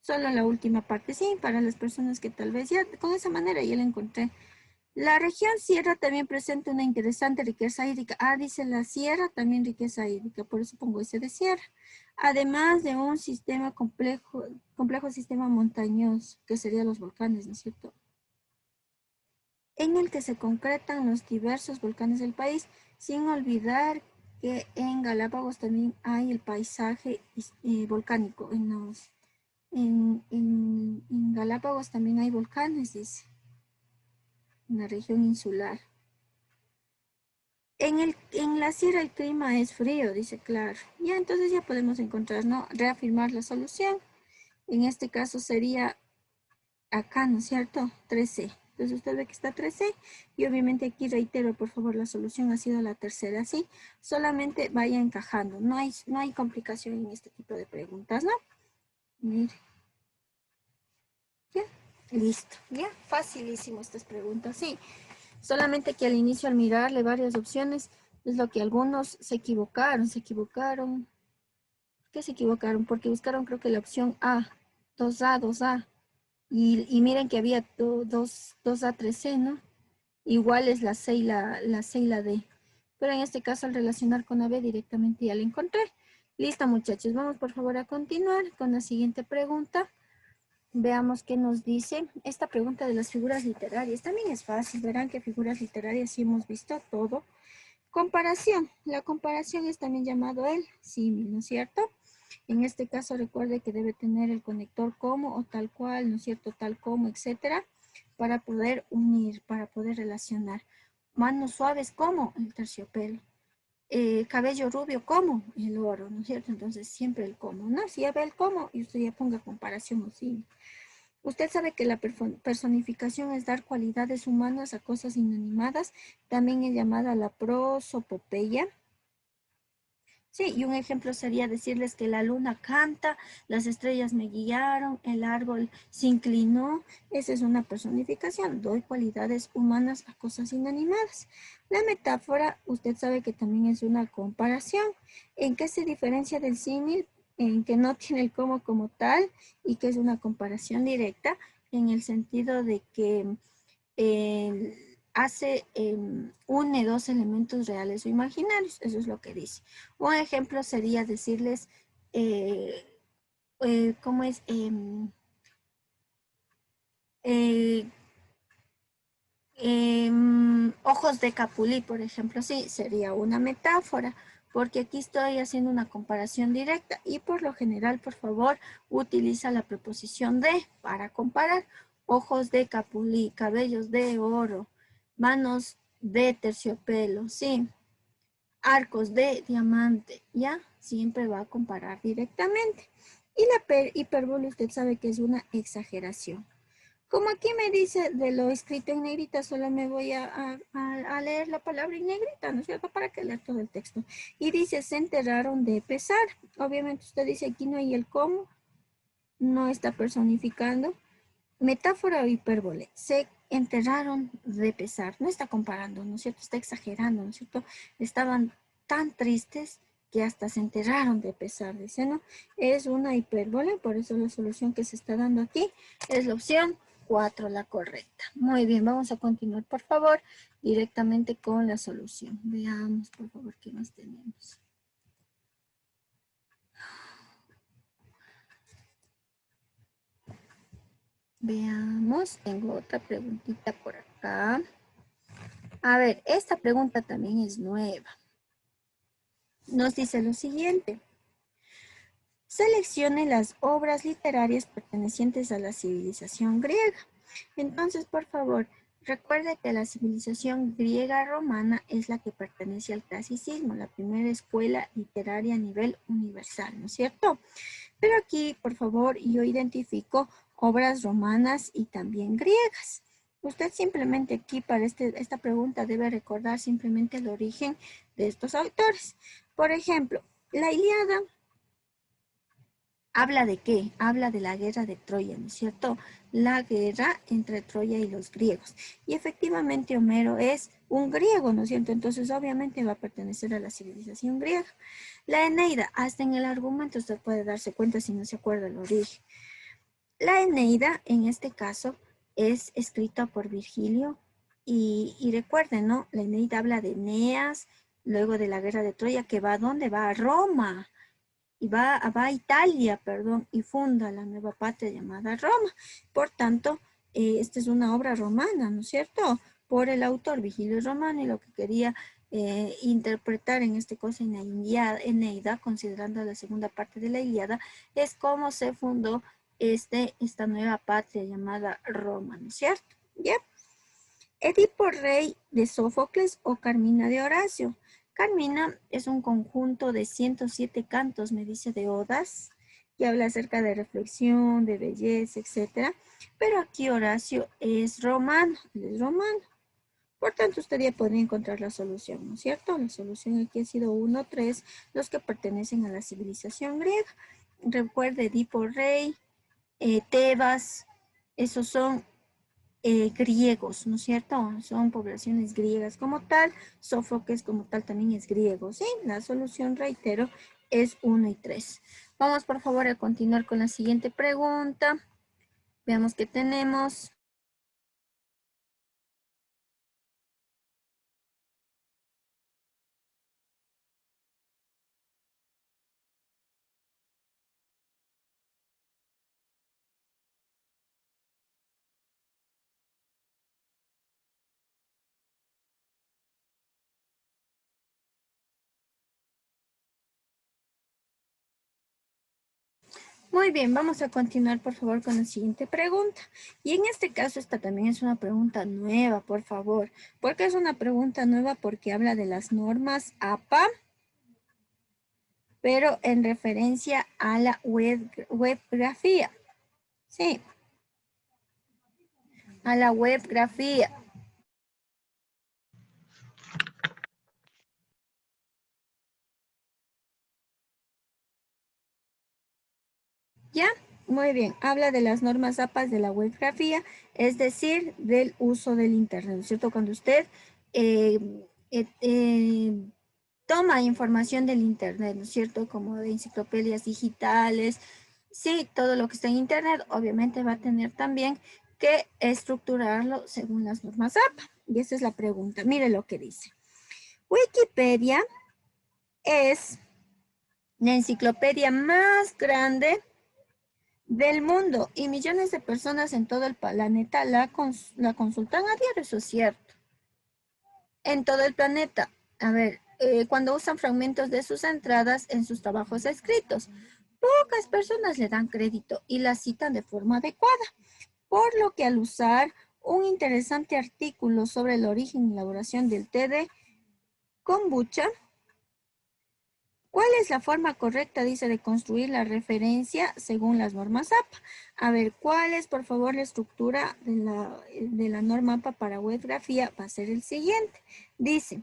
Solo la última parte, sí, para las personas que tal vez ya con esa manera ya la encontré. La región sierra también presenta una interesante riqueza hídrica. Ah, dice la sierra, también riqueza hídrica, por eso pongo ese de sierra. Además de un sistema complejo sistema montañoso, que serían los volcanes, ¿no es cierto? En el que se concretan los diversos volcanes del país, sin olvidar que en Galápagos también hay el paisaje volcánico. En Galápagos también hay volcanes, dice, en la región insular. En la sierra el clima es frío, dice claro. Ya, entonces ya podemos encontrar, ¿no? Reafirmar la solución. En este caso sería acá, ¿no es cierto? 13. Entonces usted ve que está 13 y obviamente aquí reitero, por favor, la solución ha sido la tercera, ¿sí? Solamente vaya encajando. No hay complicación en este tipo de preguntas, ¿no? Mire. Ya, listo. Ya, facilísimo estas preguntas, sí. Solamente que al inicio, al mirarle varias opciones, es lo que algunos se equivocaron. ¿Qué se equivocaron? Porque buscaron creo que la opción A, 2A, 2A. Y miren que había 2A, 3C, ¿no? Igual es la C y la C y la D. Pero en este caso, al relacionar con AB directamente ya la encontré. Listo, muchachos. Vamos por favor a continuar con la siguiente pregunta. Veamos qué nos dice. Esta pregunta de las figuras literarias también es fácil. Verán que figuras literarias sí hemos visto todo. Comparación. La comparación es también llamado el símil, ¿no es cierto? En este caso recuerde que debe tener el conector como o tal cual, ¿no es cierto? Tal como, etcétera, para poder unir, para poder relacionar. Manos suaves como el terciopelo. Cabello rubio como el oro, ¿no es cierto? Entonces siempre el como, ¿no? Si ya ve el como y usted ya ponga comparación o símil. Usted sabe que la personificación es dar cualidades humanas a cosas inanimadas, también es llamada la prosopopeya. Sí, y un ejemplo sería decirles que la luna canta, las estrellas me guiaron, el árbol se inclinó. Esa es una personificación, doy cualidades humanas a cosas inanimadas. La metáfora, usted sabe que también es una comparación. ¿En qué se diferencia del símil? En que no tiene el cómo como tal y que es una comparación directa en el sentido de que une dos elementos reales o imaginarios, eso es lo que dice. Un ejemplo sería decirles, ¿cómo es? Eh, ojos de capulí, por ejemplo, sí, sería una metáfora, porque aquí estoy haciendo una comparación directa y por lo general, por favor, utiliza la preposición de para comparar. Ojos de capulí, cabellos de oro, manos de terciopelo, sí. Arcos de diamante, ¿ya? Siempre va a comparar directamente. Y la hipérbole usted sabe que es una exageración. Como aquí me dice de lo escrito en negrita, solo me voy a leer la palabra en negrita, ¿no es cierto? Para que leer todo el texto. Y dice, se enteraron de pesar. Obviamente usted dice, aquí no hay el cómo, no está personificando. Metáfora o hipérbole, se enteraron de pesar. No está comparando, ¿no es cierto? Está exagerando, ¿no es cierto? Estaban tan tristes que hasta se enteraron de pesar, dice, ¿no? Es una hipérbole, por eso la solución que se está dando aquí es la opción 4, la correcta. Muy bien, vamos a continuar, por favor, directamente con la solución. Veamos, por favor, qué más tenemos. Veamos, tengo otra preguntita por acá. A ver, esta pregunta también es nueva. Nos dice lo siguiente. Seleccione las obras literarias pertenecientes a la civilización griega. Entonces, por favor, recuerde que la civilización griega romana es la que pertenece al clasicismo, la primera escuela literaria a nivel universal, ¿no es cierto? Pero aquí, por favor, yo identifico obras romanas y también griegas. Usted simplemente aquí para esta pregunta debe recordar simplemente el origen de estos autores. Por ejemplo, la Ilíada ¿habla de qué? Habla de la guerra de Troya, ¿no es cierto? La guerra entre Troya y los griegos. Y efectivamente Homero es un griego, ¿no es cierto? Entonces obviamente va a pertenecer a la civilización griega. La Eneida, hasta en el argumento usted puede darse cuenta si no se acuerda el origen. La Eneida, en este caso, es escrita por Virgilio y recuerden, ¿no? La Eneida habla de Eneas, luego de la guerra de Troya, que va ¿a dónde? Va a Roma y va a Italia, perdón, y funda la nueva patria llamada Roma. Por tanto, esta es una obra romana, ¿no es cierto? Por el autor Vigilio Romano y lo que quería interpretar en este caso en la Eneida, considerando la segunda parte de la Ilíada, es cómo se fundó esta nueva patria llamada Roma, ¿no es cierto? ¿Ya? Edipo Rey de Sófocles o Carmina de Horacio. Carmina es un conjunto de 107 cantos, me dice, de odas, que habla acerca de reflexión, de belleza, etc. Pero aquí Horacio es romano, él es romano. Por tanto, usted ya podría encontrar la solución, ¿no es cierto? La solución aquí ha sido 1, 3, los que pertenecen a la civilización griega. Recuerde, Edipo Rey, Tebas, esos son griegos, ¿no es cierto? Son poblaciones griegas como tal, Sófocles como tal también es griego, ¿sí? La solución, reitero, es 1 y 3. Vamos por favor a continuar con la siguiente pregunta. Veamos qué tenemos. Muy bien, vamos a continuar por favor con la siguiente pregunta. Y en este caso esta también es una pregunta nueva, por favor. ¿Por qué es una pregunta nueva? Porque habla de las normas APA, pero en referencia a la webgrafía. Sí, a la webgrafía. ¿Ya? Muy bien, habla de las normas APA de la webgrafía, es decir, del uso del Internet, ¿no es cierto? Cuando usted eh, eh, eh, toma información del Internet, ¿no es cierto? Como de enciclopedias digitales, sí, todo lo que está en Internet, obviamente va a tener también que estructurarlo según las normas APA. Y esa es la pregunta. Mire lo que dice. Wikipedia es la enciclopedia más grande del mundo y millones de personas en todo el planeta la consultan a diario, eso es cierto. En todo el planeta, a ver, cuando usan fragmentos de sus entradas en sus trabajos escritos, pocas personas le dan crédito y la citan de forma adecuada, por lo que al usar un interesante artículo sobre el origen y elaboración del té de kombucha. ¿Cuál es la forma correcta, dice, de construir la referencia según las normas APA? A ver, ¿cuál es, por favor, la estructura de la norma APA para webgrafía? Va a ser el siguiente. Dice,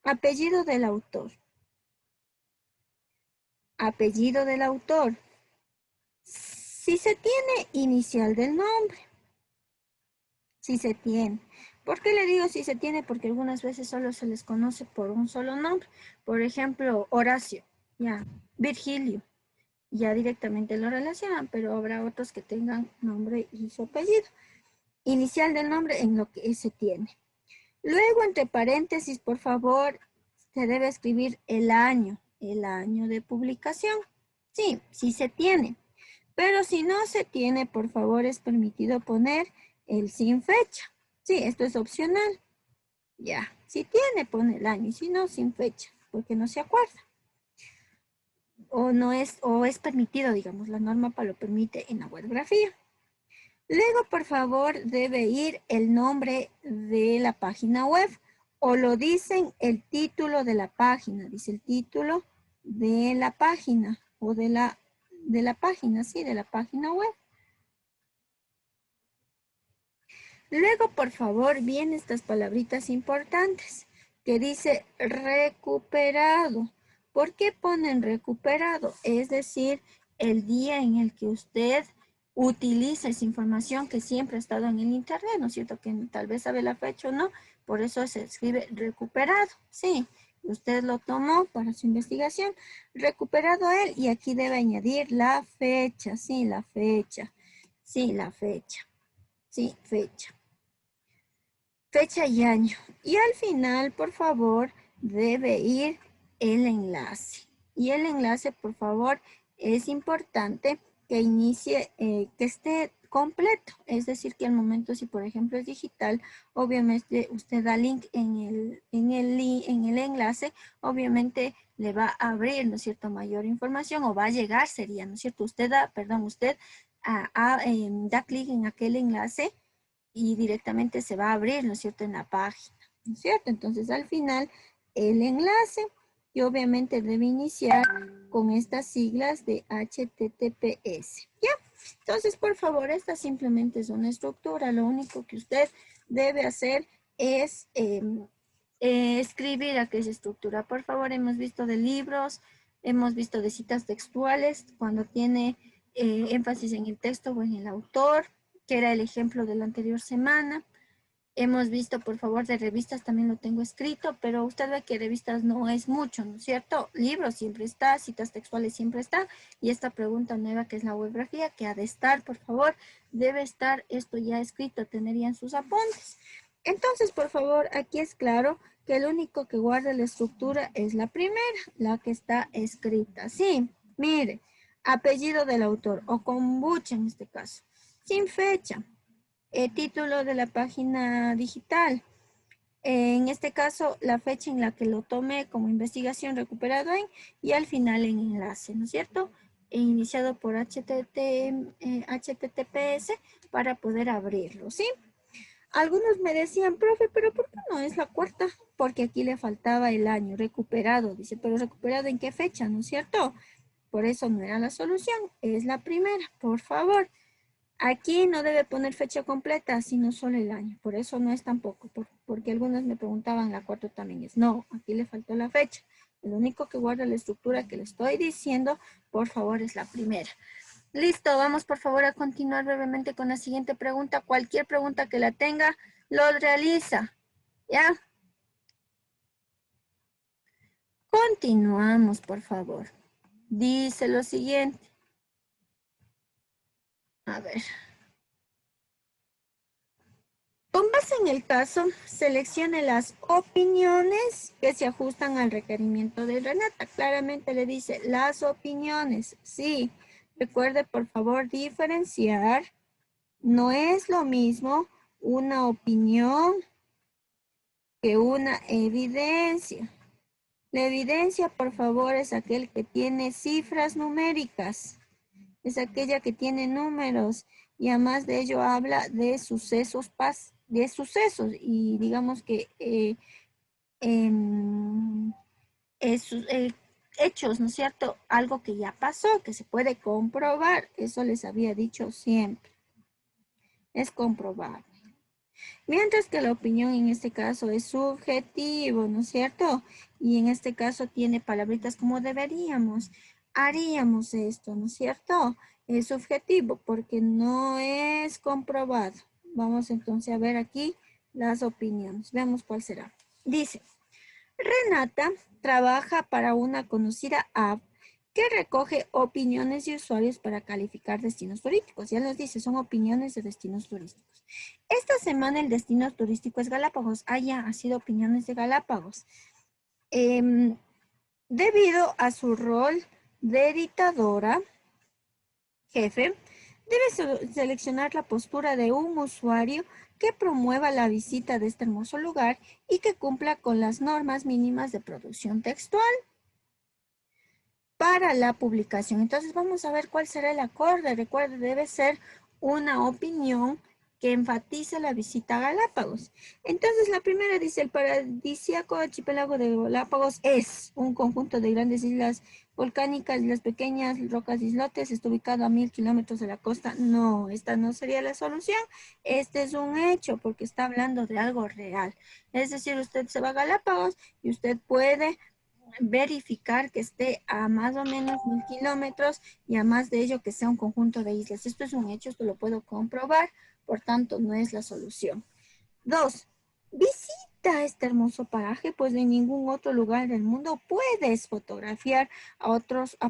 apellido del autor. Apellido del autor. Si se tiene inicial del nombre. Si se tiene. ¿Por qué le digo si se tiene? Porque algunas veces solo se les conoce por un solo nombre. Por ejemplo, Horacio, ya, Virgilio. Ya directamente lo relacionan, pero habrá otros que tengan nombre y su apellido. Inicial del nombre en lo que se tiene. Luego, entre paréntesis, por favor, se debe escribir el año de publicación. Sí, sí se tiene. Pero si no se tiene, por favor, es permitido poner el sin fecha. Sí, esto es opcional. Ya, si tiene, pone el año, y si no, sin fecha, porque no se acuerda. O es permitido, digamos, la norma APA lo permite en la webgrafía. Luego, por favor, debe ir el nombre de la página web, o lo dicen el título de la página, dice el título de la página, o de la página, sí, de la página web. Luego, por favor, vienen estas palabritas importantes, que dice recuperado. ¿Por qué ponen recuperado? Es decir, el día en el que usted utiliza esa información que siempre ha estado en el internet, ¿no es cierto? Que tal vez sabe la fecha o no, por eso se escribe recuperado, sí. Usted lo tomó para su investigación, recuperado él, y aquí debe añadir la fecha, sí, la fecha, sí, la fecha, sí, fecha. Fecha y año. Y al final, por favor, debe ir el enlace. Y el enlace, por favor, es importante que inicie, que esté completo. Es decir, que al momento, si por ejemplo es digital, obviamente usted da link en el enlace, obviamente le va a abrir, ¿no es cierto?, mayor información, o va a llegar, sería, ¿no es cierto? Usted da clic en aquel enlace y directamente se va a abrir, ¿no es cierto?, en la página, ¿no es cierto? Entonces, al final, el enlace, y obviamente debe iniciar con estas siglas de HTTPS, ¿ya? Entonces, por favor, esta simplemente es una estructura. Lo único que usted debe hacer es escribir aquella estructura. Por favor, hemos visto de libros, hemos visto de citas textuales, cuando tiene énfasis en el texto o en el autor, que era el ejemplo de la anterior semana. Hemos visto, por favor, de revistas, también lo tengo escrito, pero usted ve que revistas no es mucho, ¿no es cierto? Libros siempre está, citas textuales siempre está, y esta pregunta nueva que es la webgrafía, que ha de estar, por favor, debe estar esto ya escrito, tendrían sus apuntes. Entonces, por favor, aquí es claro que el único que guarda la estructura es la primera, la que está escrita. Sí, mire, apellido del autor, o kombucha en este caso, sin fecha, título de la página digital. En este caso, la fecha en la que lo tomé como investigación recuperado en, y al final en enlace, ¿no es cierto? He iniciado por HTTPS para poder abrirlo, ¿sí? Algunos me decían, profe, pero ¿por qué no es la cuarta? Porque aquí le faltaba el año recuperado. Dice, pero ¿recuperado en qué fecha? ¿No es cierto? Por eso no era la solución, es la primera, por favor. Aquí no debe poner fecha completa, sino solo el año. Por eso no es tampoco, porque algunos me preguntaban, la cuarta también es. No, aquí le faltó la fecha. El único que guarda la estructura que le estoy diciendo, por favor, es la primera. Listo, vamos por favor a continuar brevemente con la siguiente pregunta. Cualquier pregunta que la tenga, lo realiza. ¿Ya? Continuamos, por favor. Dice lo siguiente. A ver. Con base en el caso, seleccione las opiniones que se ajustan al requerimiento de Renata. Claramente le dice las opiniones. Sí, recuerde por favor diferenciar. No es lo mismo una opinión que una evidencia. La evidencia, por favor, es aquel que tiene cifras numéricas. es aquella que tiene números y además de ello habla de sucesos, de sucesos y digamos que em, hechos, ¿no es cierto? Algo que ya pasó, que se puede comprobar, eso les había dicho siempre, es comprobable. Mientras que la opinión en este caso es subjetivo, ¿no es cierto? Y en este caso tiene palabritas como deberíamos, haríamos esto, ¿no es cierto? Es subjetivo porque no es comprobado. Vamos entonces a ver aquí las opiniones. Veamos cuál será. Dice, Renata trabaja para una conocida app que recoge opiniones de usuarios para calificar destinos turísticos. Ya nos dice, son opiniones de destinos turísticos. Esta semana el destino turístico es Galápagos. Ah, ya, ha sido opiniones de Galápagos. Debido a su rol de editadora, jefe, debe seleccionar la postura de un usuario que promueva la visita de este hermoso lugar y que cumpla con las normas mínimas de producción textual para la publicación. Entonces vamos a ver cuál será el acorde. Recuerde, debe ser una opinión que enfatice la visita a Galápagos. Entonces la primera dice, el paradisíaco archipiélago de Galápagos es un conjunto de grandes islas volcánicas, islas pequeñas, rocas, islotes, está ubicado a 1000 kilómetros de la costa. No, esta no sería la solución. Este es un hecho porque está hablando de algo real. Es decir, usted se va a Galápagos y usted puede verificar que esté a más o menos 1000 kilómetros y a más de ello que sea un conjunto de islas. Esto es un hecho, esto lo puedo comprobar, por tanto no es la solución. 2. Visita este hermoso paraje, pues en ningún otro lugar del mundo puedes fotografiar a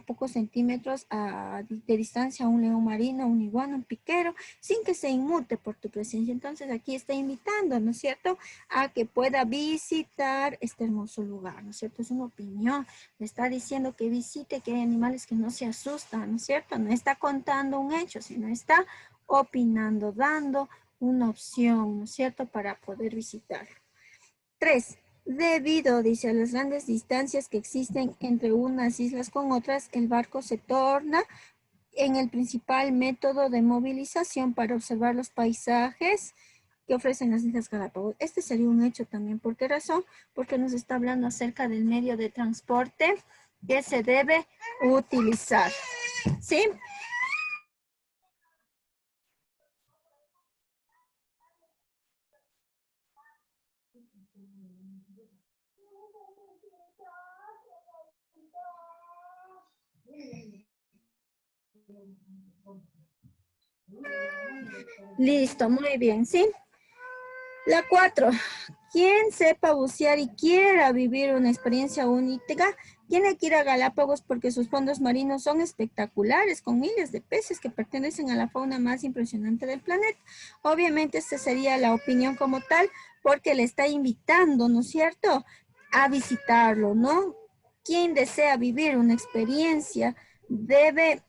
pocos centímetros de distancia a un león marino, un iguana, un piquero, sin que se inmute por tu presencia. Entonces aquí está invitando, ¿no es cierto?, a que pueda visitar este hermoso lugar, ¿no es cierto? Es una opinión, le está diciendo que visite, que hay animales que no se asustan, ¿no es cierto? No está contando un hecho, sino está opinando, dando una opción, ¿no es cierto?, para poder visitar. 3. Debido, dice, a las grandes distancias que existen entre unas islas con otras, el barco se torna en el principal método de movilización para observar los paisajes que ofrecen las Islas Galápagos. Este sería un hecho también. ¿Por qué razón? Porque nos está hablando acerca del medio de transporte que se debe utilizar. ¿Sí? Listo, muy bien, ¿sí? La 4. Quien sepa bucear y quiera vivir una experiencia única, tiene que ir a Galápagos porque sus fondos marinos son espectaculares, con miles de peces que pertenecen a la fauna más impresionante del planeta. Obviamente esta sería la opinión como tal, porque le está invitando, ¿no es cierto?, a visitarlo, ¿no? Quien desea vivir una experiencia debe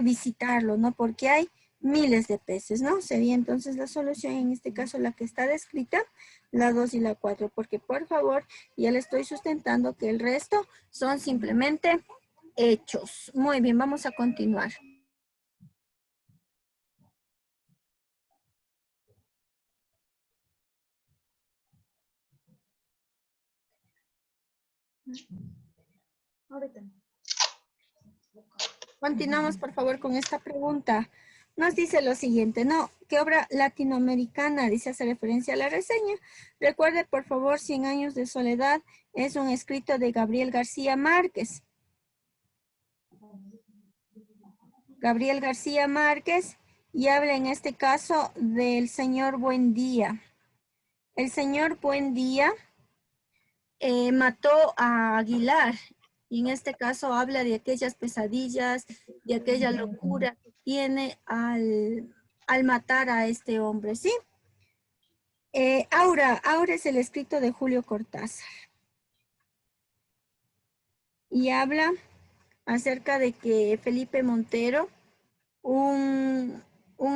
visitarlo, ¿no? Porque hay miles de peces, ¿no? Sería entonces la solución, en este caso la que está descrita, la 2 y la 4, porque por favor, ya le estoy sustentando que el resto son simplemente hechos. Muy bien, vamos a continuar. Continuamos, por favor, con esta pregunta. Nos dice lo siguiente, ¿no? ¿Qué obra latinoamericana dice, hace referencia a la reseña? Recuerde, por favor, 100 años de soledad es un escrito de Gabriel García Márquez. Gabriel García Márquez, y habla en este caso del señor Buendía. El señor Buendía mató a Aguilar, y en este caso habla de aquellas pesadillas, de aquella locura que tiene al matar a este hombre, ¿sí? Aura es el escrito de Julio Cortázar. Y habla acerca de que Felipe Montero, un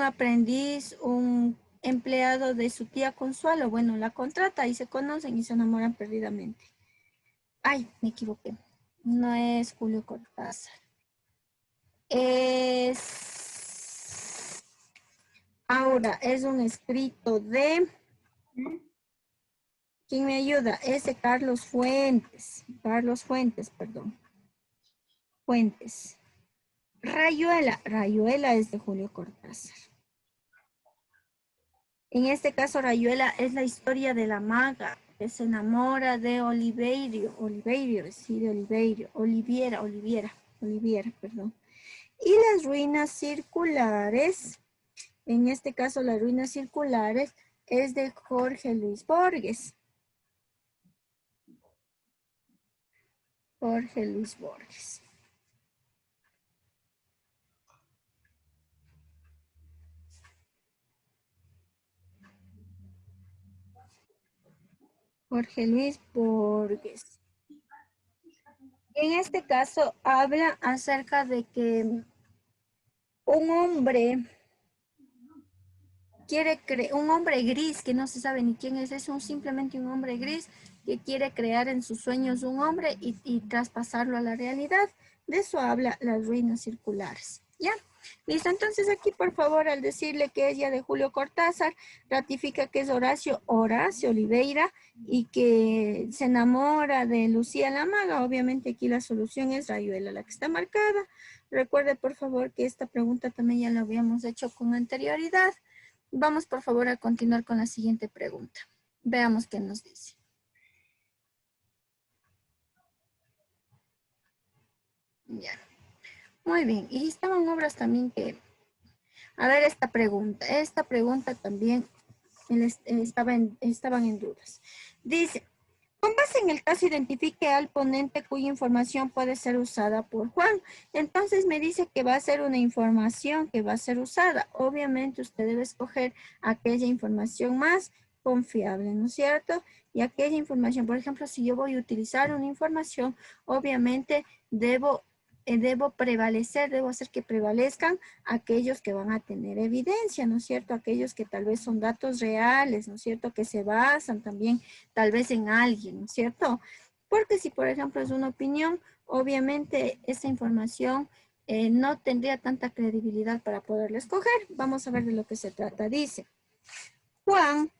aprendiz, un empleado de su tía Consuelo, bueno, la contrata y se conocen y se enamoran perdidamente. Ay, me equivoqué. No es Julio Cortázar. Es, ahora, es un escrito de, ¿quién me ayuda? Es de Carlos Fuentes, perdón. Fuentes. Rayuela es de Julio Cortázar. En este caso, Rayuela es la historia de la maga que se enamora de Oliviera, perdón. Y las ruinas circulares, en este caso las ruinas circulares, es de Jorge Luis Borges. Jorge Luis Borges. Jorge Luis Borges. En este caso habla acerca de que un hombre un hombre gris que no se sabe ni quién es simplemente un hombre gris que quiere crear en sus sueños un hombre y traspasarlo a la realidad. De eso habla las ruinas circulares. ¿Ya? Listo, entonces aquí por favor al decirle que es ya de Julio Cortázar, ratifica que es Horacio Oliveira y que se enamora de Lucía la Maga. Obviamente aquí la solución es Rayuela, la que está marcada. Recuerde por favor que esta pregunta también ya la habíamos hecho con anterioridad. Vamos por favor a continuar con la siguiente pregunta. Veamos qué nos dice. Ya. Muy bien. Y estaban obras también que... A ver esta pregunta también estaban en dudas. Dice, con base en el caso identifique al ponente cuya información puede ser usada por Juan. Entonces me dice que va a ser una información que va a ser usada. Obviamente usted debe escoger aquella información más confiable, ¿no es cierto? Y aquella información, por ejemplo, si yo voy a utilizar una información, obviamente debo hacer que prevalezcan aquellos que van a tener evidencia, ¿no es cierto? Aquellos que tal vez son datos reales, ¿no es cierto? Que se basan también tal vez en alguien, ¿no es cierto? Porque si, por ejemplo, es una opinión, obviamente esa información no tendría tanta credibilidad para poderla escoger. Vamos a ver de lo que se trata. Dice, Juan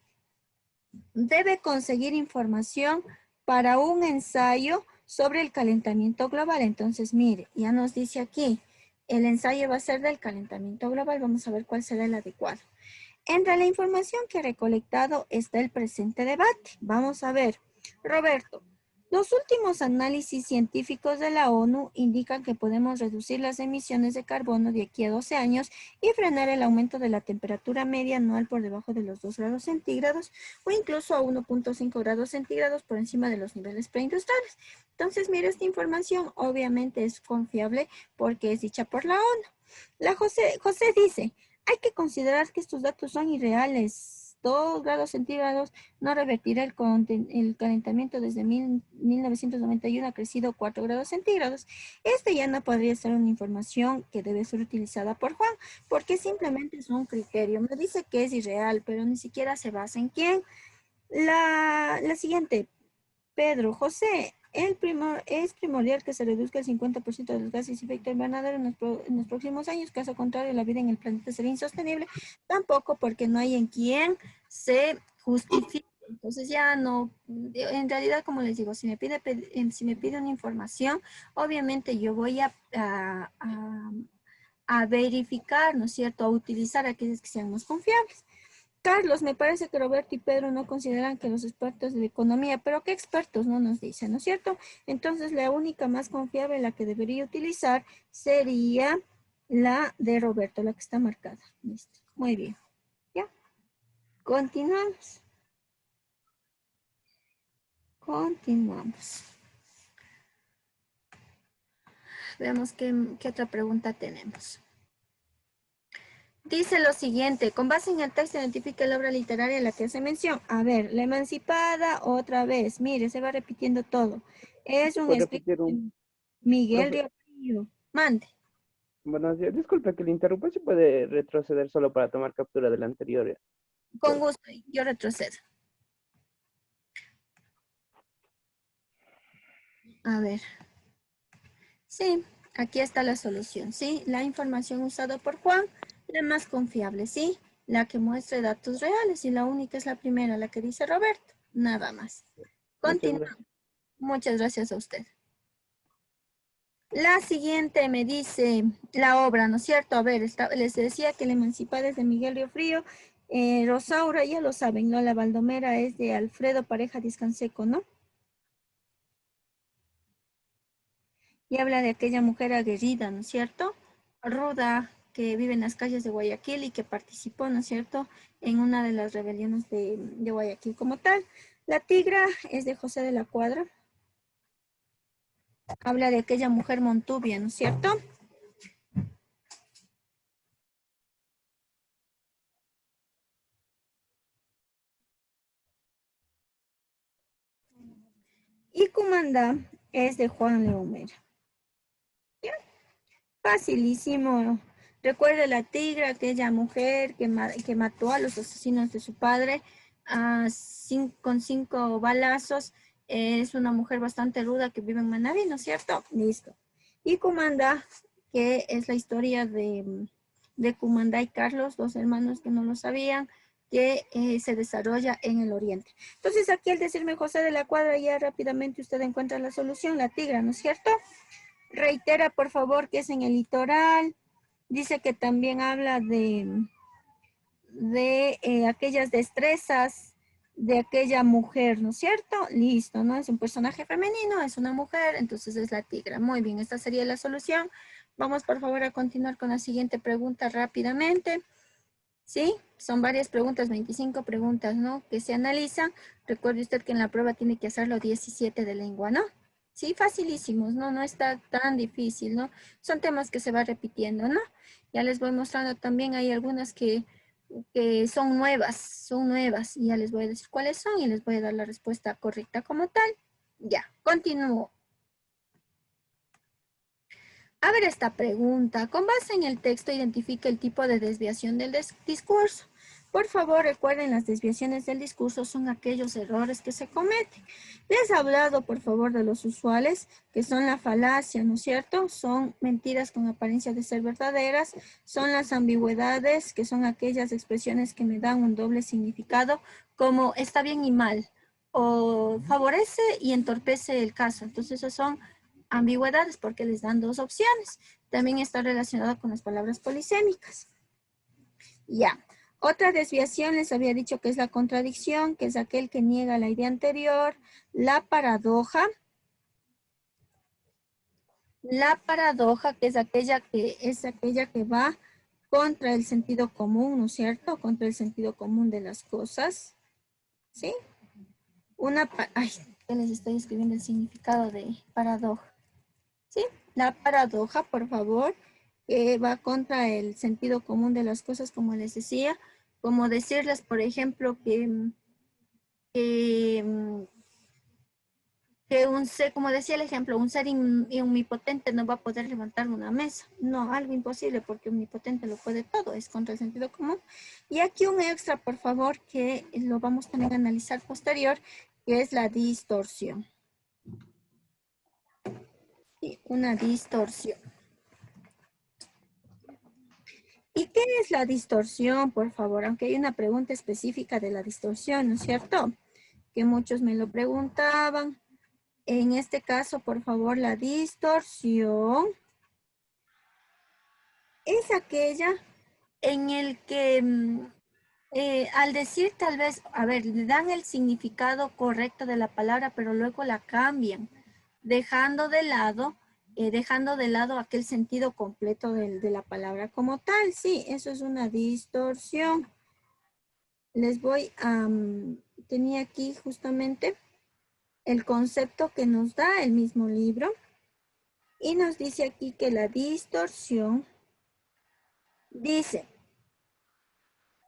debe conseguir información para un ensayo sobre el calentamiento global. Entonces, mire, ya nos dice aquí, el ensayo va a ser del calentamiento global. Vamos a ver cuál será el adecuado. Entre la información que he recolectado está el presente debate. Vamos a ver. Roberto, los últimos análisis científicos de la ONU indican que podemos reducir las emisiones de carbono de aquí a 12 años y frenar el aumento de la temperatura media anual por debajo de los 2 grados centígrados o incluso a 1.5 grados centígrados por encima de los niveles preindustriales. Entonces, mira, esta información obviamente es confiable porque es dicha por la ONU. José dice, hay que considerar que estos datos son irreales. 2 grados centígrados no revertirá el calentamiento desde 1991 ha crecido 4 grados centígrados. Este ya no podría ser una información que debe ser utilizada por Juan, porque simplemente es un criterio. Me dice que es irreal, pero ni siquiera se basa en quién. La siguiente, Pedro, José, es primordial que se reduzca el 50% de los gases de efecto invernadero en los próximos años. Caso contrario, la vida en el planeta sería insostenible. Tampoco porque no hay en quien se justifique. Entonces ya no, en realidad, como les digo, si me pide una información, obviamente yo voy a verificar, ¿no es cierto?, a utilizar aquellas que sean más confiables. Carlos, me parece que Roberto y Pedro no consideran que los expertos de economía, pero ¿qué expertos no nos dicen, no es cierto? Entonces, la única más confiable, la que debería utilizar, sería la de Roberto, la que está marcada. Listo. Muy bien. ¿Ya? Continuamos. Continuamos. Veamos qué otra pregunta tenemos. Dice lo siguiente, con base en el texto identifica la obra literaria a la que hace mención. A ver, La Emancipada, otra vez, mire, se va repitiendo todo. Es un ¿Puede escrito repetir de un, Miguel profe? de Ocampo. Mande. Buenos días. Disculpe que le interrumpa. ¿Se puede retroceder solo para tomar captura del anterior? Con gusto, yo retrocedo. A ver. Sí, Aquí está la solución, ¿sí? La información usada por Juan, la más confiable, ¿sí? La que muestre datos reales y la única es la primera, la que dice Roberto. Nada más. Muchas Continúa. gracias. Muchas gracias a usted. La siguiente me dice la obra, ¿no es cierto? A ver, les decía que La Emancipada es de Miguel Riofrío. Rosaura, ya lo saben, ¿no? La Baldomera es de Alfredo Pareja Discanseco, ¿no? Y habla de aquella mujer aguerrida, ¿no es cierto? Ruda, que vive en las calles de Guayaquil y que participó, ¿no es cierto?, en una de las rebeliones de Guayaquil como tal. La Tigra es de José de la Cuadra. Habla de aquella mujer Montubia, ¿no es cierto? Y Cumandá es de Juan Leomera. Facilísimo. Recuerde la Tigra, aquella mujer que mató a los asesinos de su padre con 5 balazos. Es una mujer bastante ruda que vive en Manaví, ¿no es cierto? Listo. Y Cumandá, que es la historia de Cumandá y Carlos, dos hermanos que no lo sabían, que se desarrolla en el oriente. Entonces aquí al decirme José de la Cuadra, ya rápidamente usted encuentra la solución, la Tigra, ¿no es cierto? Reitera, por favor, que es en el litoral. Dice que también habla de aquellas destrezas de aquella mujer, ¿no es cierto? Listo, ¿no? Es un personaje femenino, es una mujer, entonces es la tigra. Muy bien, esta sería la solución. Vamos, por favor, a continuar con la siguiente pregunta rápidamente. ¿Sí? Son varias preguntas, 25 preguntas, ¿no? Que se analizan. Recuerde usted que en la prueba tiene que hacerlo 17 de lengua, ¿no? Sí, facilísimos, ¿no? No está tan difícil, ¿no? Son temas que se va repitiendo, ¿no? Ya les voy mostrando también, hay algunas que son nuevas, y ya les voy a decir cuáles son y les voy a dar la respuesta correcta como tal. Ya, continúo. A ver esta pregunta. Con base en el texto, identifica el tipo de desviación del discurso. Por favor, recuerden, las desviaciones del discurso son aquellos errores que se cometen. Les he hablado, por favor, de los usuales, que son la falacia, ¿no es cierto? Son mentiras con apariencia de ser verdaderas. Son las ambigüedades, que son aquellas expresiones que me dan un doble significado, como está bien y mal, o favorece y entorpece el caso. Entonces, esos son ambigüedades porque les dan dos opciones. También está relacionado con las palabras polisémicas. Ya. Otra desviación les había dicho que es la contradicción, que es aquel que niega la idea anterior. La paradoja, que es aquella que va contra el sentido común, ¿no es cierto? Contra el sentido común de las cosas. ¿Sí? Ay, que les estoy escribiendo el significado de paradoja. ¿Sí? La paradoja, por favor, va contra el sentido común de las cosas, como les decía, como decirles, por ejemplo, que, como decía el ejemplo, un ser omnipotente no va a poder levantar una mesa. No, algo imposible, porque omnipotente lo puede todo, es contra el sentido común. Y aquí un extra, por favor, que lo vamos también a analizar posterior, que es la distorsión. Sí, una distorsión. ¿Y qué es la distorsión, por favor? Aunque hay una pregunta específica de la distorsión, ¿no es cierto? Que muchos me lo preguntaban. En este caso, por favor, la distorsión es aquella en el que al decir tal vez, a ver, le dan el significado correcto de la palabra, pero luego la cambian, dejando de lado, aquel sentido completo de la palabra como tal. Sí, eso es una distorsión. Les voy a, tenía aquí justamente el concepto que nos da el mismo libro y nos dice aquí que la distorsión dice,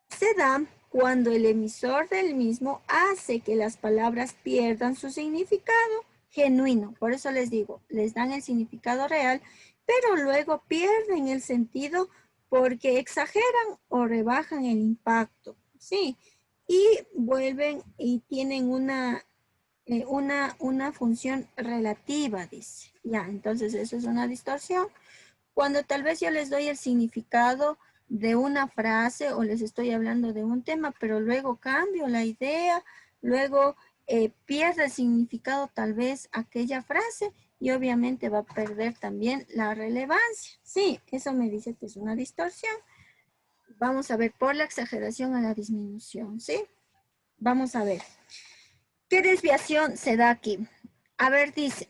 se da cuando el emisor del mismo hace que las palabras pierdan su significado genuino. Por eso les digo, les dan el significado real, pero luego pierden el sentido porque exageran o rebajan el impacto. Sí, y vuelven y tienen una una función relativa, dice. Ya, entonces eso es una distorsión. Cuando tal vez yo les doy el significado de una frase o les estoy hablando de un tema, pero luego cambio la idea, luego pierde el significado tal vez aquella frase y obviamente va a perder también la relevancia. Sí, eso me dice que es una distorsión. Vamos a ver, por la exageración a la disminución, ¿sí? Vamos a ver. ¿Qué desviación se da aquí? A ver, dice,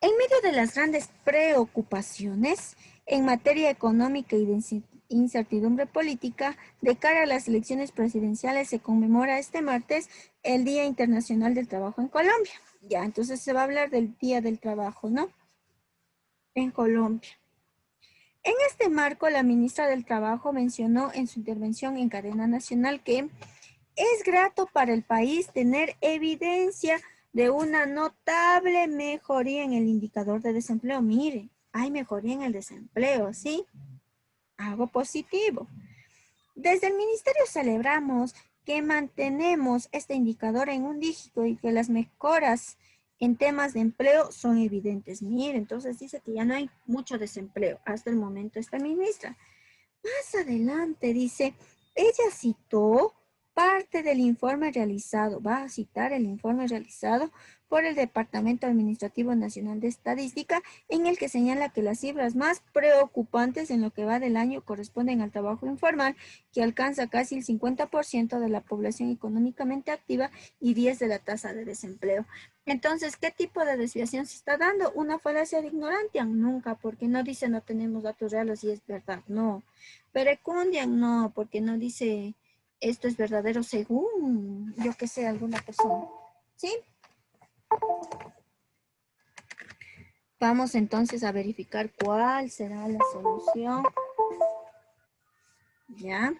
en medio de las grandes preocupaciones en materia económica y de incertidumbre política, de cara a las elecciones presidenciales se conmemora este martes el Día Internacional del Trabajo en Colombia. Ya, entonces se va a hablar del Día del Trabajo, ¿no? En Colombia. En este marco, la ministra del Trabajo mencionó en su intervención en cadena nacional que es grato para el país tener evidencia de una notable mejoría en el indicador de desempleo. Mire, hay mejoría en el desempleo, ¿sí? Algo positivo. Desde el ministerio celebramos que mantenemos este indicador en un dígito y que las mejoras en temas de empleo son evidentes. Mire, entonces dice que ya no hay mucho desempleo hasta el momento esta ministra. Más adelante dice, ella citó parte del informe realizado, va a citar el informe realizado por el Departamento Administrativo Nacional de Estadística, en el que señala que las cifras más preocupantes en lo que va del año corresponden al trabajo informal, que alcanza casi el 50% de la población económicamente activa y 10% de la tasa de desempleo. Entonces, ¿qué tipo de desviación se está dando? Una falacia de ignorancia, nunca, porque no dice no tenemos datos reales y es verdad, no. Perecundian, no, porque no dice esto es verdadero según, yo que sé, alguna persona. ¿Sí? Vamos entonces a verificar cuál será la solución. ¿Ya?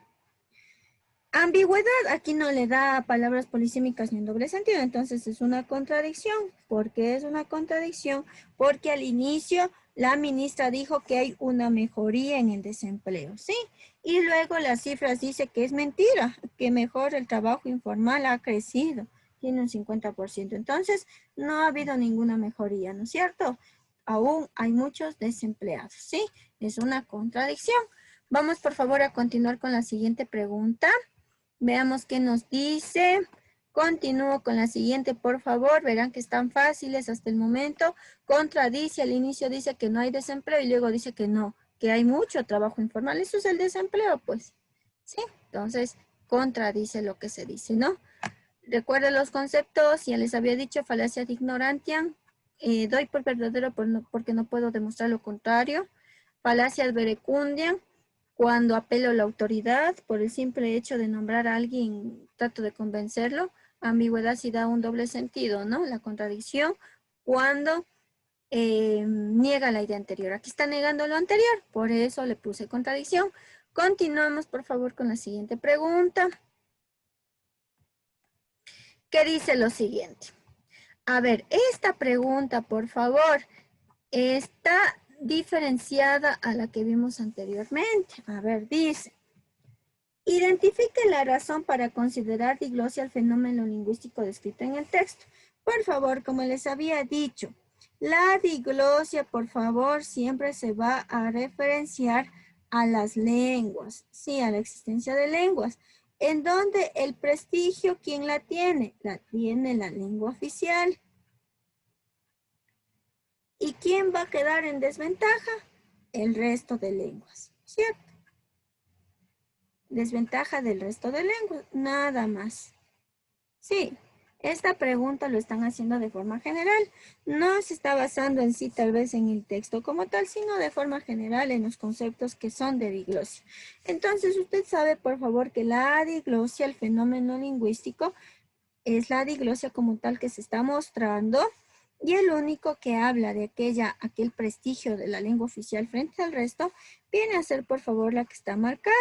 Ambigüedad, aquí no le da palabras polisémicas ni en doble sentido, entonces es una contradicción. ¿Por qué es una contradicción? Porque al inicio la ministra dijo que hay una mejoría en el desempleo, ¿sí? Y luego las cifras dice que es mentira, que mejor el trabajo informal ha crecido, tiene un 50%. Entonces, no ha habido ninguna mejoría, ¿no es cierto? Aún hay muchos desempleados, ¿sí? Es una contradicción. Vamos, por favor, a continuar con la siguiente pregunta. Veamos qué nos dice. Continúo con la siguiente, por favor. Verán que están fáciles hasta el momento. Contradice, al inicio dice que no hay desempleo y luego dice que no, que hay mucho trabajo informal. Eso es el desempleo, pues. ¿Sí? Entonces, contradice lo que se dice, ¿no? Recuerden los conceptos, ya les había dicho, falacia de ignorantia. Doy por verdadero porque no puedo demostrar lo contrario. Falacia verecundia, cuando apelo a la autoridad por el simple hecho de nombrar a alguien, trato de convencerlo. Ambigüedad si da un doble sentido, ¿no? La contradicción, cuando niega la idea anterior. Aquí está negando lo anterior, por eso le puse contradicción. Continuamos, por favor, con la siguiente pregunta, que dice lo siguiente. A ver, esta pregunta, por favor, está diferenciada a la que vimos anteriormente. A ver, dice, identifique la razón para considerar diglosia el fenómeno lingüístico descrito en el texto. Por favor, como les había dicho, la diglosia, por favor, siempre se va a referenciar a las lenguas, sí, a la existencia de lenguas, en donde el prestigio, ¿quién la tiene? La tiene la lengua oficial. ¿Y quién va a quedar en desventaja? El resto de lenguas, ¿cierto? Desventaja del resto de lenguas, nada más. Sí, esta pregunta lo están haciendo de forma general. No se está basando en sí tal vez en el texto como tal, sino de forma general en los conceptos que son de diglosia. Entonces usted sabe, por favor, que la diglosia, el fenómeno lingüístico, es la diglosia como tal que se está mostrando y el único que habla de aquel prestigio de la lengua oficial frente al resto viene a ser, por favor, la que está marcada.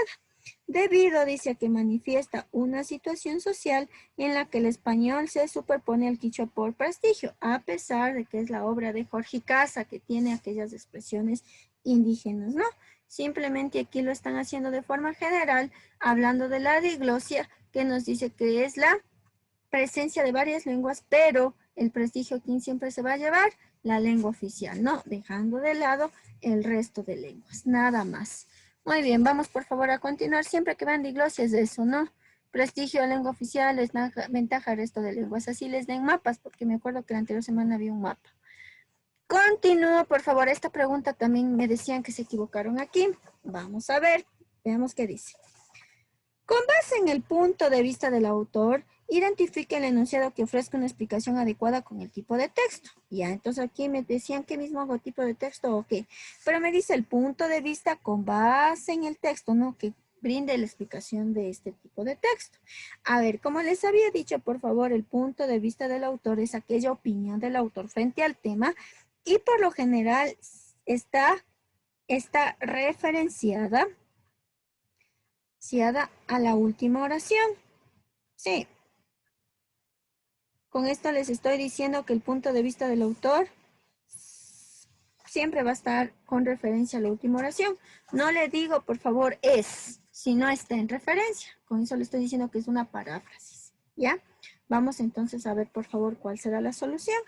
Debido, dice, a que manifiesta una situación social en la que el español se superpone al quichua por prestigio, a pesar de que es la obra de Jorge Casa, que tiene aquellas expresiones indígenas, ¿no? Simplemente aquí lo están haciendo de forma general, hablando de la diglosia, que nos dice que es la presencia de varias lenguas, pero el prestigio, ¿quién siempre se va a llevar? La lengua oficial, ¿no? Dejando de lado el resto de lenguas, nada más. Muy bien, vamos por favor a continuar. Siempre que vean diglosias de eso, ¿no? Prestigio de lengua oficial, es ventaja al resto de lenguas. Así les den mapas, porque me acuerdo que la anterior semana había un mapa. Continúo, por favor. Esta pregunta también me decían que se equivocaron aquí. Vamos a ver, veamos qué dice. Con base en el punto de vista del autor, identifique el enunciado que ofrezca una explicación adecuada con el tipo de texto. Ya, entonces aquí me decían qué mismo hago tipo de texto o qué. Pero me dice el punto de vista con base en el texto, ¿no? Que brinde la explicación de este tipo de texto. A ver, como les había dicho, por favor, el punto de vista del autor es aquella opinión del autor frente al tema y por lo general está referenciada a la última oración. Sí. Con esto les estoy diciendo que el punto de vista del autor siempre va a estar con referencia a la última oración. No le digo, por favor, es, si no está en referencia. Con eso le estoy diciendo que es una paráfrasis. ¿Ya? Vamos entonces a ver, por favor, cuál será la solución.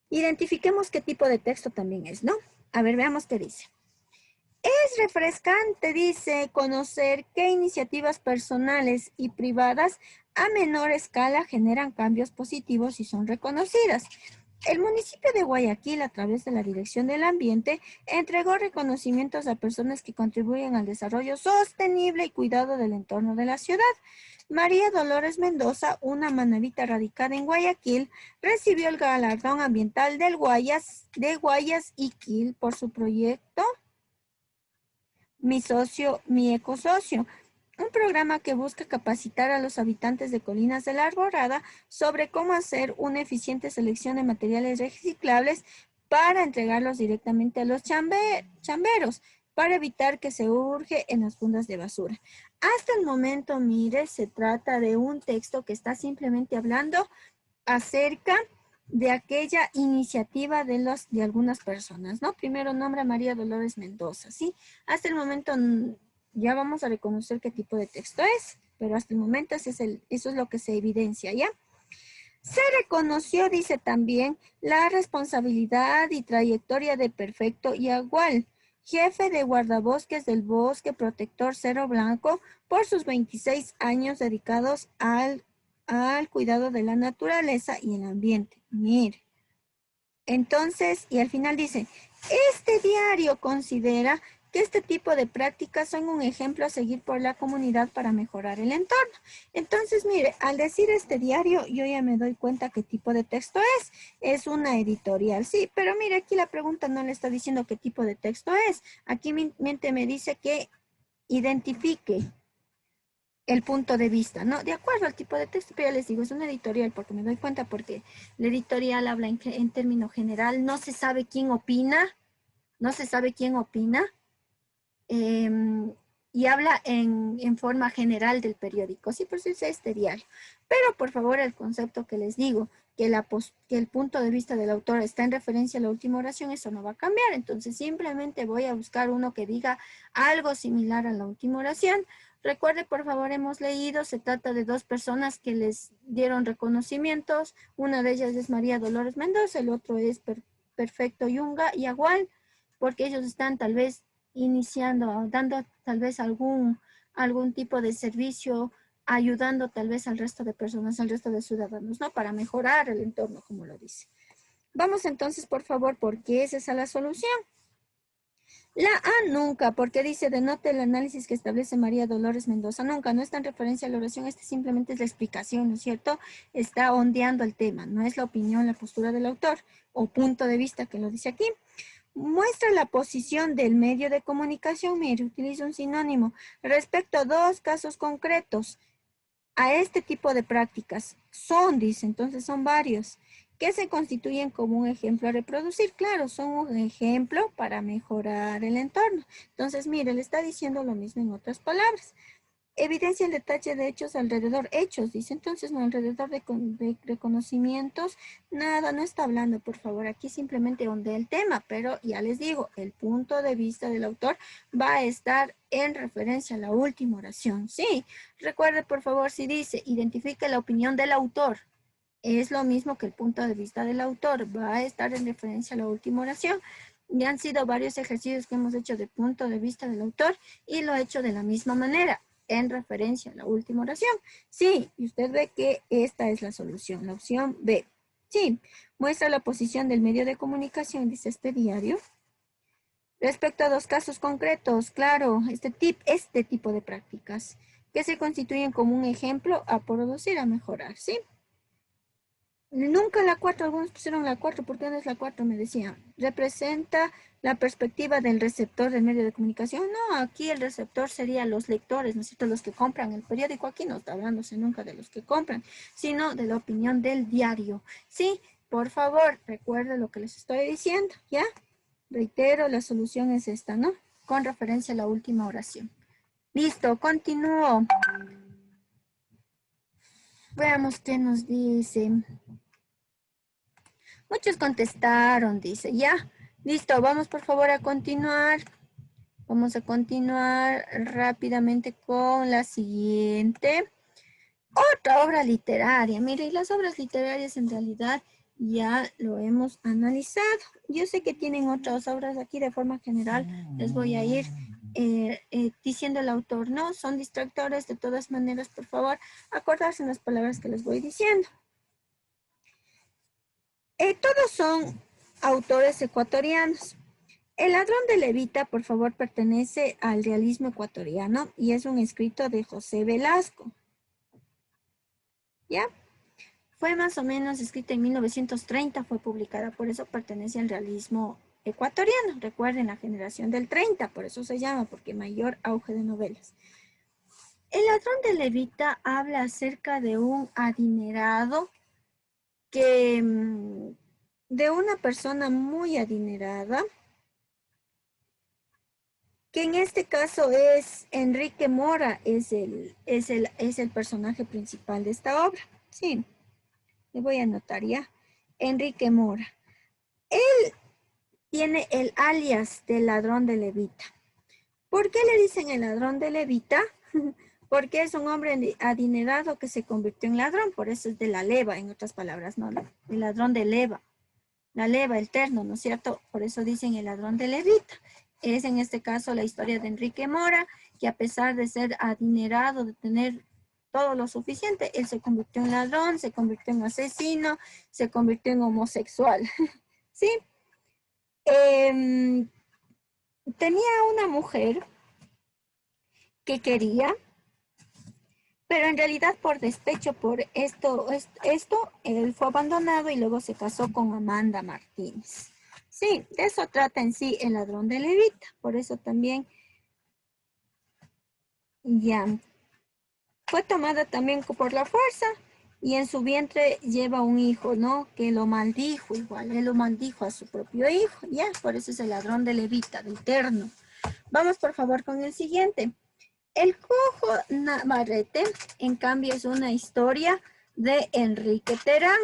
Identifiquemos qué tipo de texto también es, ¿no? A ver, veamos qué dice. Es refrescante, dice, conocer qué iniciativas personales y privadas a menor escala generan cambios positivos y son reconocidas. El municipio de Guayaquil, a través de la Dirección del Ambiente, entregó reconocimientos a personas que contribuyen al desarrollo sostenible y cuidado del entorno de la ciudad. María Dolores Mendoza, una manabita radicada en Guayaquil, recibió el galardón ambiental de Guayas y Quil por su proyecto Mi Socio, Mi Ecosocio, un programa que busca capacitar a los habitantes de Colinas de la Alborada sobre cómo hacer una eficiente selección de materiales reciclables para entregarlos directamente a los chamberos, para evitar que se hurgue en las fundas de basura. Hasta el momento, mire, se trata de un texto que está simplemente hablando acerca de aquella iniciativa de algunas personas, ¿no? Primero nombra a María Dolores Mendoza, ¿sí? Hasta el momento ya vamos a reconocer qué tipo de texto es, pero hasta el momento eso es lo que se evidencia, ¿ya? Se reconoció, dice también, la responsabilidad y trayectoria de Perfecto Yagual, jefe de guardabosques del Bosque Protector Cerro Blanco, por sus 26 años dedicados al cuidado de la naturaleza y el ambiente. Mire. Entonces, y al final dice, este diario considera que este tipo de prácticas son un ejemplo a seguir por la comunidad para mejorar el entorno. Entonces, mire, al decir este diario, yo ya me doy cuenta qué tipo de texto es. Es una editorial, sí, pero mire, aquí la pregunta no le está diciendo qué tipo de texto es. Aquí mi mente me dice que identifique el punto de vista, ¿no? De acuerdo al tipo de texto, pero ya les digo, es una editorial porque me doy cuenta porque la editorial habla en término general, no se sabe quién opina, no se sabe quién opina, y habla en forma general del periódico, sí, por eso es este diario. Pero por favor, el concepto que les digo, que el punto de vista del autor está en referencia a la última oración, eso no va a cambiar. Entonces simplemente voy a buscar uno que diga algo similar a la última oración. Recuerde, por favor, hemos leído, se trata de dos personas que les dieron reconocimientos. Una de ellas es María Dolores Mendoza, el otro es Perfecto Yagual, porque ellos están tal vez iniciando, dando tal vez algún tipo de servicio, ayudando tal vez al resto de personas, al resto de ciudadanos, ¿no? Para mejorar el entorno, como lo dice. Vamos entonces, por favor, ¿por qué es esa la solución? La A nunca, porque dice, denote el análisis que establece María Dolores Mendoza. Nunca, no está en referencia a la oración, este simplemente es la explicación, ¿no es cierto? Está ondeando el tema, no es la opinión, la postura del autor o punto de vista que lo dice aquí. Muestra la posición del medio de comunicación, mire, utiliza un sinónimo, respecto a dos casos concretos, a este tipo de prácticas. Son, dice, entonces son varios, que se constituyen como un ejemplo a reproducir. Claro, son un ejemplo para mejorar el entorno. Entonces, mire, le está diciendo lo mismo en otras palabras. Evidencia el detalle de hechos alrededor, hechos, dice, entonces no alrededor de reconocimientos, nada, no está hablando, por favor, aquí simplemente ondea el tema, pero ya les digo, el punto de vista del autor va a estar en referencia a la última oración, sí, recuerde por favor si dice, identifique la opinión del autor, es lo mismo que el punto de vista del autor, va a estar en referencia a la última oración. Ya han sido varios ejercicios que hemos hecho de punto de vista del autor y lo he hecho de la misma manera, en referencia a la última oración. Sí, y usted ve que esta es la solución, la opción B. Sí, muestra la posición del medio de comunicación, dice este diario. Respecto a dos casos concretos, claro, este tipo de prácticas que se constituyen como un ejemplo a producir, a mejorar, ¿sí? Nunca la 4, algunos pusieron la 4, ¿por qué no es la 4? Me decían. Representa la perspectiva del receptor del medio de comunicación. No, aquí el receptor sería los lectores, ¿no es cierto? Los que compran el periódico. Aquí no está hablándose nunca de los que compran, sino de la opinión del diario. Sí, por favor, recuerde lo que les estoy diciendo, ¿ya? Reitero, la solución es esta, ¿no? Con referencia a la última oración. Listo, continúo. Veamos qué nos dice. Muchos contestaron, dice, ya. Listo, vamos por favor a continuar. Vamos a continuar rápidamente con la siguiente. Otra obra literaria. Mire, y las obras literarias en realidad ya lo hemos analizado. Yo sé que tienen otras obras aquí de forma general. Les voy a ir diciendo el autor. No, son distractores de todas maneras, por favor, acordarse en las palabras que les voy diciendo. Todos son autores ecuatorianos. El ladrón de Levita, por favor, pertenece al realismo ecuatoriano y es un escrito de José Velasco. ¿Ya? Fue más o menos escrita en 1930, fue publicada, por eso pertenece al realismo ecuatoriano. Recuerden, la generación del 30, por eso se llama, porque mayor auge de novelas. El ladrón de Levita habla acerca de un adinerado que, de una persona muy adinerada, que en este caso es Enrique Mora, es el personaje principal de esta obra. Sí, le voy a anotar ya. Enrique Mora. Él tiene el alias del ladrón de Levita. ¿Por qué le dicen el ladrón de Levita? Porque es un hombre adinerado que se convirtió en ladrón, por eso es de la leva, en otras palabras, ¿no? El ladrón de leva. La leva, el terno, ¿no es cierto? Por eso dicen el ladrón de Levita. Es en este caso la historia de Enrique Mora, que a pesar de ser adinerado, de tener todo lo suficiente, él se convirtió en ladrón, se convirtió en asesino, se convirtió en homosexual. ¿Sí? Tenía una mujer que quería, pero en realidad por despecho por esto, él fue abandonado y luego se casó con Amanda Martínez. Sí, de eso trata en sí el ladrón de Levita, por eso también ya fue tomada también por la fuerza y en su vientre lleva un hijo, ¿no? Que lo maldijo igual, él lo maldijo a su propio hijo, ya, por eso es el ladrón de Levita, del terno. Vamos por favor con el siguiente. El cojo Navarrete, en cambio, es una historia de Enrique Terán.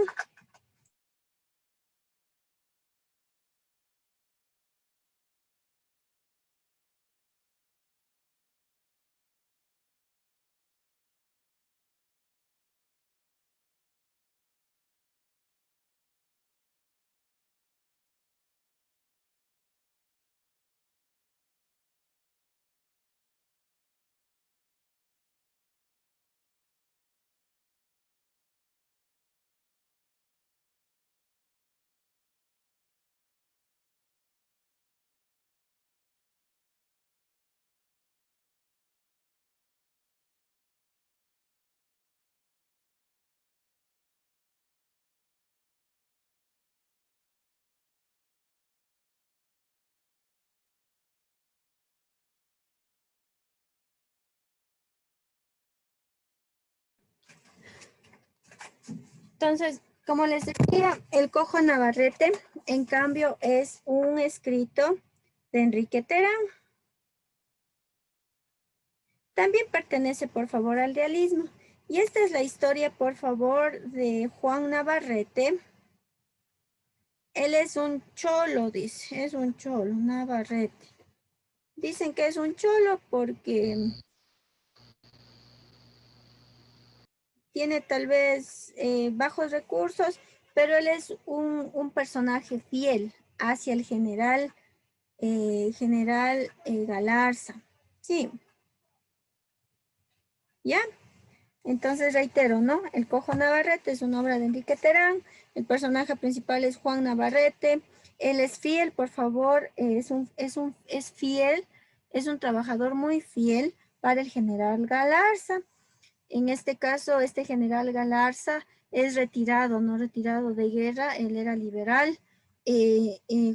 Entonces, como les decía, el cojo Navarrete, en cambio, es un escrito de Enrique Terán. También pertenece, por favor, al realismo. Y esta es la historia, por favor, de Juan Navarrete. Él es un cholo, dice, es un cholo, Navarrete. Dicen que es un cholo porque tiene tal vez bajos recursos, pero él es un personaje fiel hacia el general Galarza. Sí, ¿ya? Entonces reitero, ¿no? El Cojo Navarrete es una obra de Enrique Terán, el personaje principal es Juan Navarrete, él es fiel, por favor, es fiel, es un trabajador muy fiel para el general Galarza. En este caso, este general Galarza es retirado, no retirado de guerra, él era liberal.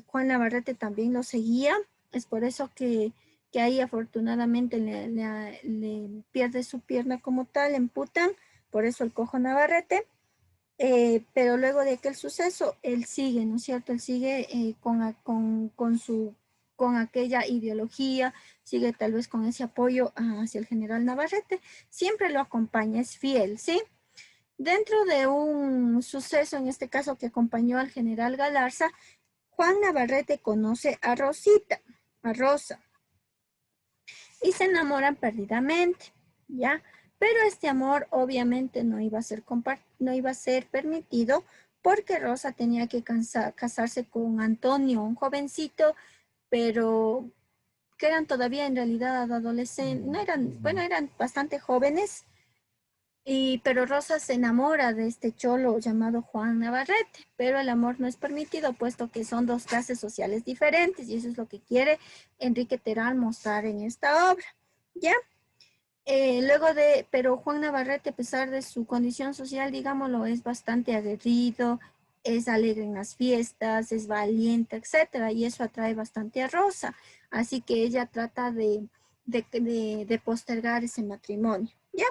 Juan Navarrete también lo seguía, es por eso que ahí afortunadamente le pierde su pierna como tal, le amputan, por eso el Cojo Navarrete. Pero luego de aquel suceso, él sigue, ¿no es cierto? Él sigue con aquella ideología, sigue tal vez con ese apoyo hacia el general Navarrete, siempre lo acompaña, es fiel, ¿sí? Dentro de un suceso, en este caso que acompañó al general Galarza, Juan Navarrete conoce a Rosita, a Rosa, y se enamoran perdidamente, ¿ya? Pero este amor obviamente no iba a ser permitido porque Rosa tenía que casarse con Antonio, un jovencito, pero que eran todavía en realidad adolescentes, no eran, bueno, eran bastante jóvenes, pero Rosa se enamora de este cholo llamado Juan Navarrete, pero el amor no es permitido puesto que son dos clases sociales diferentes y eso es lo que quiere Enrique Terán mostrar en esta obra, ¿ya? Pero Juan Navarrete, a pesar de su condición social, digámoslo, es bastante aguerrido, es alegre en las fiestas, es valiente, etcétera, y eso atrae bastante a Rosa. Así que ella trata de postergar ese matrimonio, ¿ya?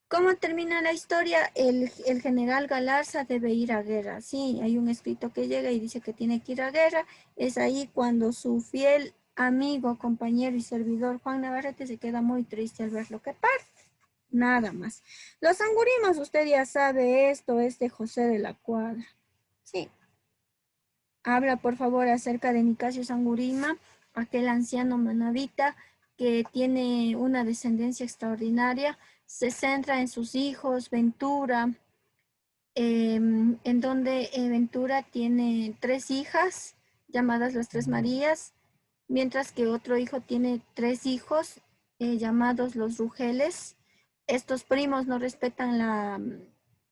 ¿Cómo termina la historia? El general Galarza debe ir a guerra. Sí, hay un escrito que llega y dice que tiene que ir a guerra. Es ahí cuando su fiel amigo, compañero y servidor Juan Navarrete se queda muy triste al ver lo que pasa. Nada más. Los angurimas, usted ya sabe esto, es de José de la Cuadra. Sí. Habla, por favor, acerca de Nicasio Sangurima, aquel anciano manabita que tiene una descendencia extraordinaria. Se centra en sus hijos, Ventura, en donde Ventura tiene 3 hijas, llamadas las Tres Marías, mientras que otro hijo tiene 3 hijos, llamados los Rugeles. Estos primos no respetan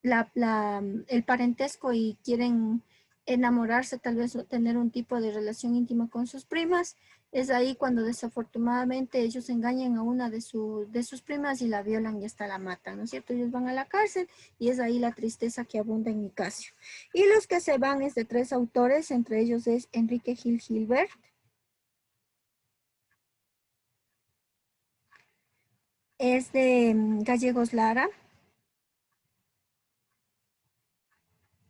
el parentesco y quieren enamorarse, tal vez o tener un tipo de relación íntima con sus primas. Es ahí cuando desafortunadamente ellos engañan a una de sus primas y la violan y hasta la matan, ¿no es cierto? Ellos van a la cárcel y es ahí la tristeza que abunda en Nicasio. Y los que se van es de 3 autores, entre ellos es Enrique Gil Gilbert, es de Gallegos Lara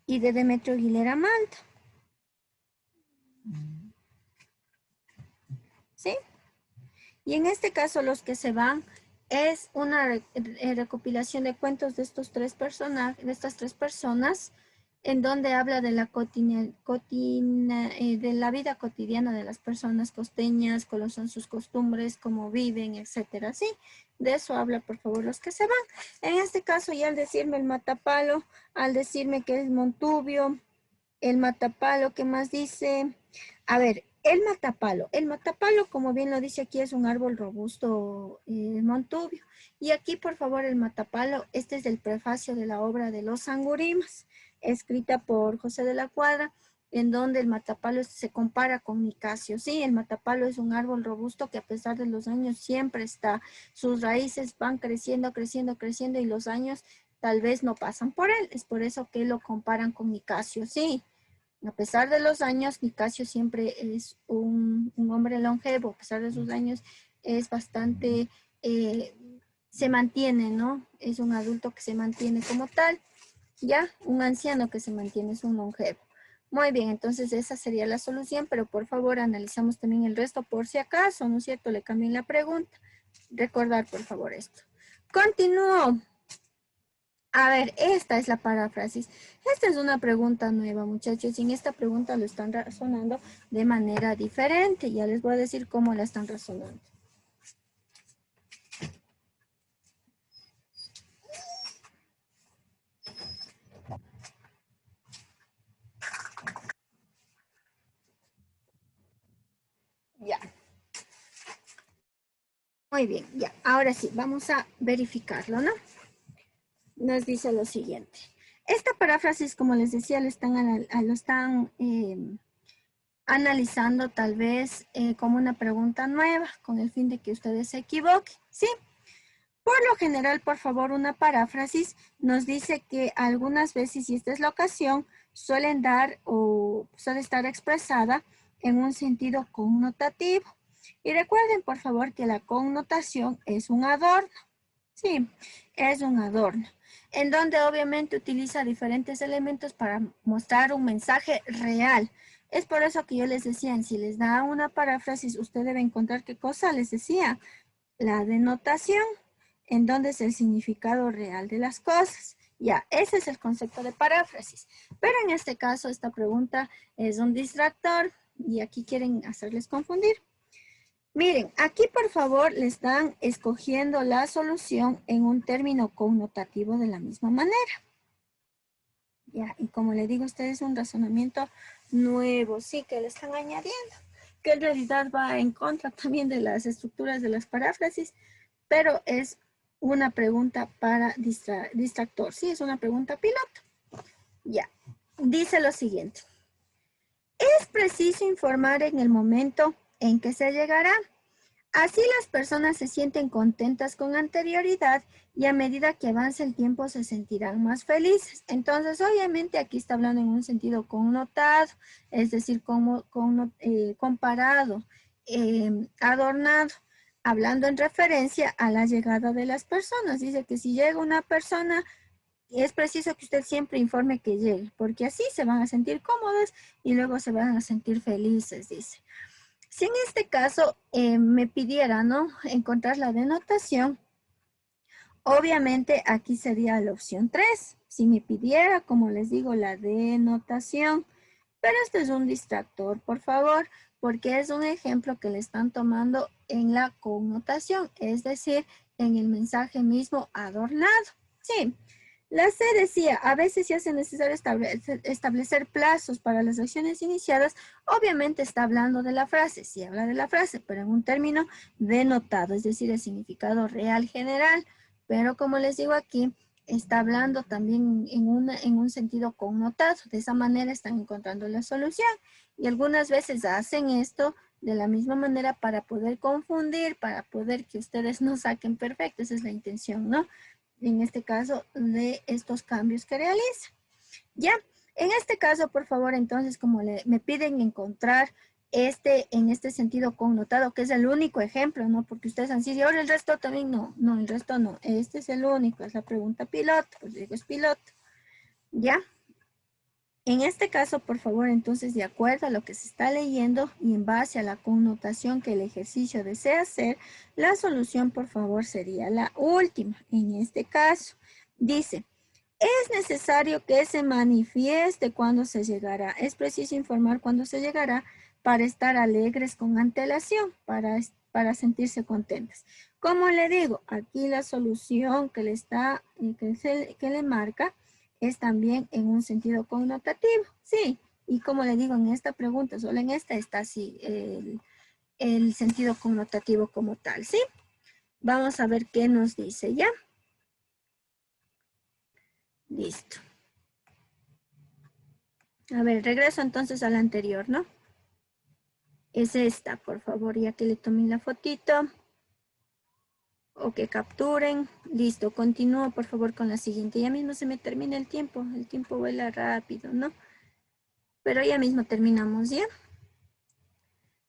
y de Demetrio Aguilera Malta. ¿Sí? Y en este caso los que se van es una recopilación de cuentos de estos 3 personajes, de estas 3 personas, en donde habla de de la vida cotidiana de las personas costeñas, cuáles son sus costumbres, cómo viven, etcétera. Sí, de eso habla, por favor, los que se van. En este caso, ya al decirme el matapalo, al decirme que es Montubio, el matapalo, ¿qué más dice? A ver, el matapalo, como bien lo dice aquí, es un árbol robusto Montubio. Y aquí, por favor, el matapalo, este es del prefacio de la obra de Los Angurimas, escrita por José de la Cuadra, en donde el matapalo se compara con Nicasio. Sí, el matapalo es un árbol robusto que a pesar de los años siempre está, sus raíces van creciendo, creciendo, creciendo y los años tal vez no pasan por él. Es por eso que lo comparan con Nicasio, sí. A pesar de los años, Nicasio siempre es un hombre longevo, a pesar de sus años, es bastante, eh, se mantiene, ¿no? Es un adulto que se mantiene como tal, ¿ya? Un anciano que se mantiene, es un longevo. Muy bien, entonces esa sería la solución, pero por favor analizamos también el resto por si acaso, ¿no es cierto? Le cambié la pregunta. Recordar, por favor, esto. Continúo. A ver, esta es la paráfrasis. Esta es una pregunta nueva, muchachos, y en esta pregunta lo están razonando de manera diferente. Ya les voy a decir cómo la están razonando. Ya. Muy bien, ya. Ahora sí, vamos a verificarlo, ¿no? Nos dice lo siguiente. Esta paráfrasis, como les decía, lo están analizando tal vez como una pregunta nueva, con el fin de que ustedes se equivoquen, ¿sí? Por lo general, por favor, una paráfrasis nos dice que algunas veces, y esta es la ocasión, suelen dar o suele estar expresada en un sentido connotativo. Y recuerden, por favor, que la connotación es un adorno. Sí, es un adorno, en donde obviamente utiliza diferentes elementos para mostrar un mensaje real. Es por eso que yo les decía, si les da una paráfrasis, usted debe encontrar qué cosa les decía, la denotación, en donde es el significado real de las cosas. Ya, ese es el concepto de paráfrasis. Pero en este caso, esta pregunta es un distractor y aquí quieren hacerles confundir. Miren, aquí por favor le están escogiendo la solución en un término connotativo de la misma manera. Ya, y como le digo a ustedes, es un razonamiento nuevo, sí, que le están añadiendo, que en realidad va en contra también de las estructuras de las paráfrasis, pero es una pregunta para distractor, sí, es una pregunta piloto. Ya, dice lo siguiente. Es preciso informar en el momento en que se llegará. Así las personas se sienten contentas con anterioridad y a medida que avance el tiempo se sentirán más felices. Entonces, obviamente aquí está hablando en un sentido connotado, es decir, comparado, adornado, hablando en referencia a la llegada de las personas. Dice que si llega una persona, es preciso que usted siempre informe que llegue, porque así se van a sentir cómodos y luego se van a sentir felices, dice. Si en este caso me pidiera, ¿no?, encontrar la denotación, obviamente aquí sería la opción 3. Si me pidiera, como les digo, la denotación, pero este es un distractor, por favor, porque es un ejemplo que le están tomando en la connotación, es decir, en el mensaje mismo adornado. Sí. La C decía, a veces se hace necesario establecer plazos para las acciones iniciadas. Obviamente está hablando de la frase, sí habla de la frase, pero en un término denotado, es decir, el significado real general. Pero como les digo aquí, está hablando también en un sentido connotado. De esa manera están encontrando la solución. Y algunas veces hacen esto de la misma manera para poder confundir, para poder que ustedes no saquen perfecto. Esa es la intención, ¿no? En este caso, de estos cambios que realiza. Ya, en este caso, por favor, entonces, como me piden encontrar en este sentido connotado, que es el único ejemplo, ¿no? Porque ustedes han dicho, ahora el resto también no, el resto no. Este es el único, es la pregunta piloto, pues digo, es piloto. ¿Ya? En este caso, por favor, entonces, de acuerdo a lo que se está leyendo y en base a la connotación que el ejercicio desea hacer, la solución, por favor, sería la última. En este caso, dice, es necesario que se manifieste cuando se llegará. Es preciso informar cuándo se llegará para estar alegres con antelación, para sentirse contentas. Como le digo, aquí la solución que le marca es también en un sentido connotativo, sí. Y como le digo, en esta pregunta, solo en esta está así el sentido connotativo como tal, ¿sí? Vamos a ver qué nos dice ya. Listo. A ver, regreso entonces a la anterior, ¿no? Es esta, por favor, ya que le tomé la fotito. O que capturen. Listo, continúo por favor con la siguiente. Ya mismo se me termina el tiempo vuela rápido, ¿no? Pero ya mismo terminamos, ¿ya?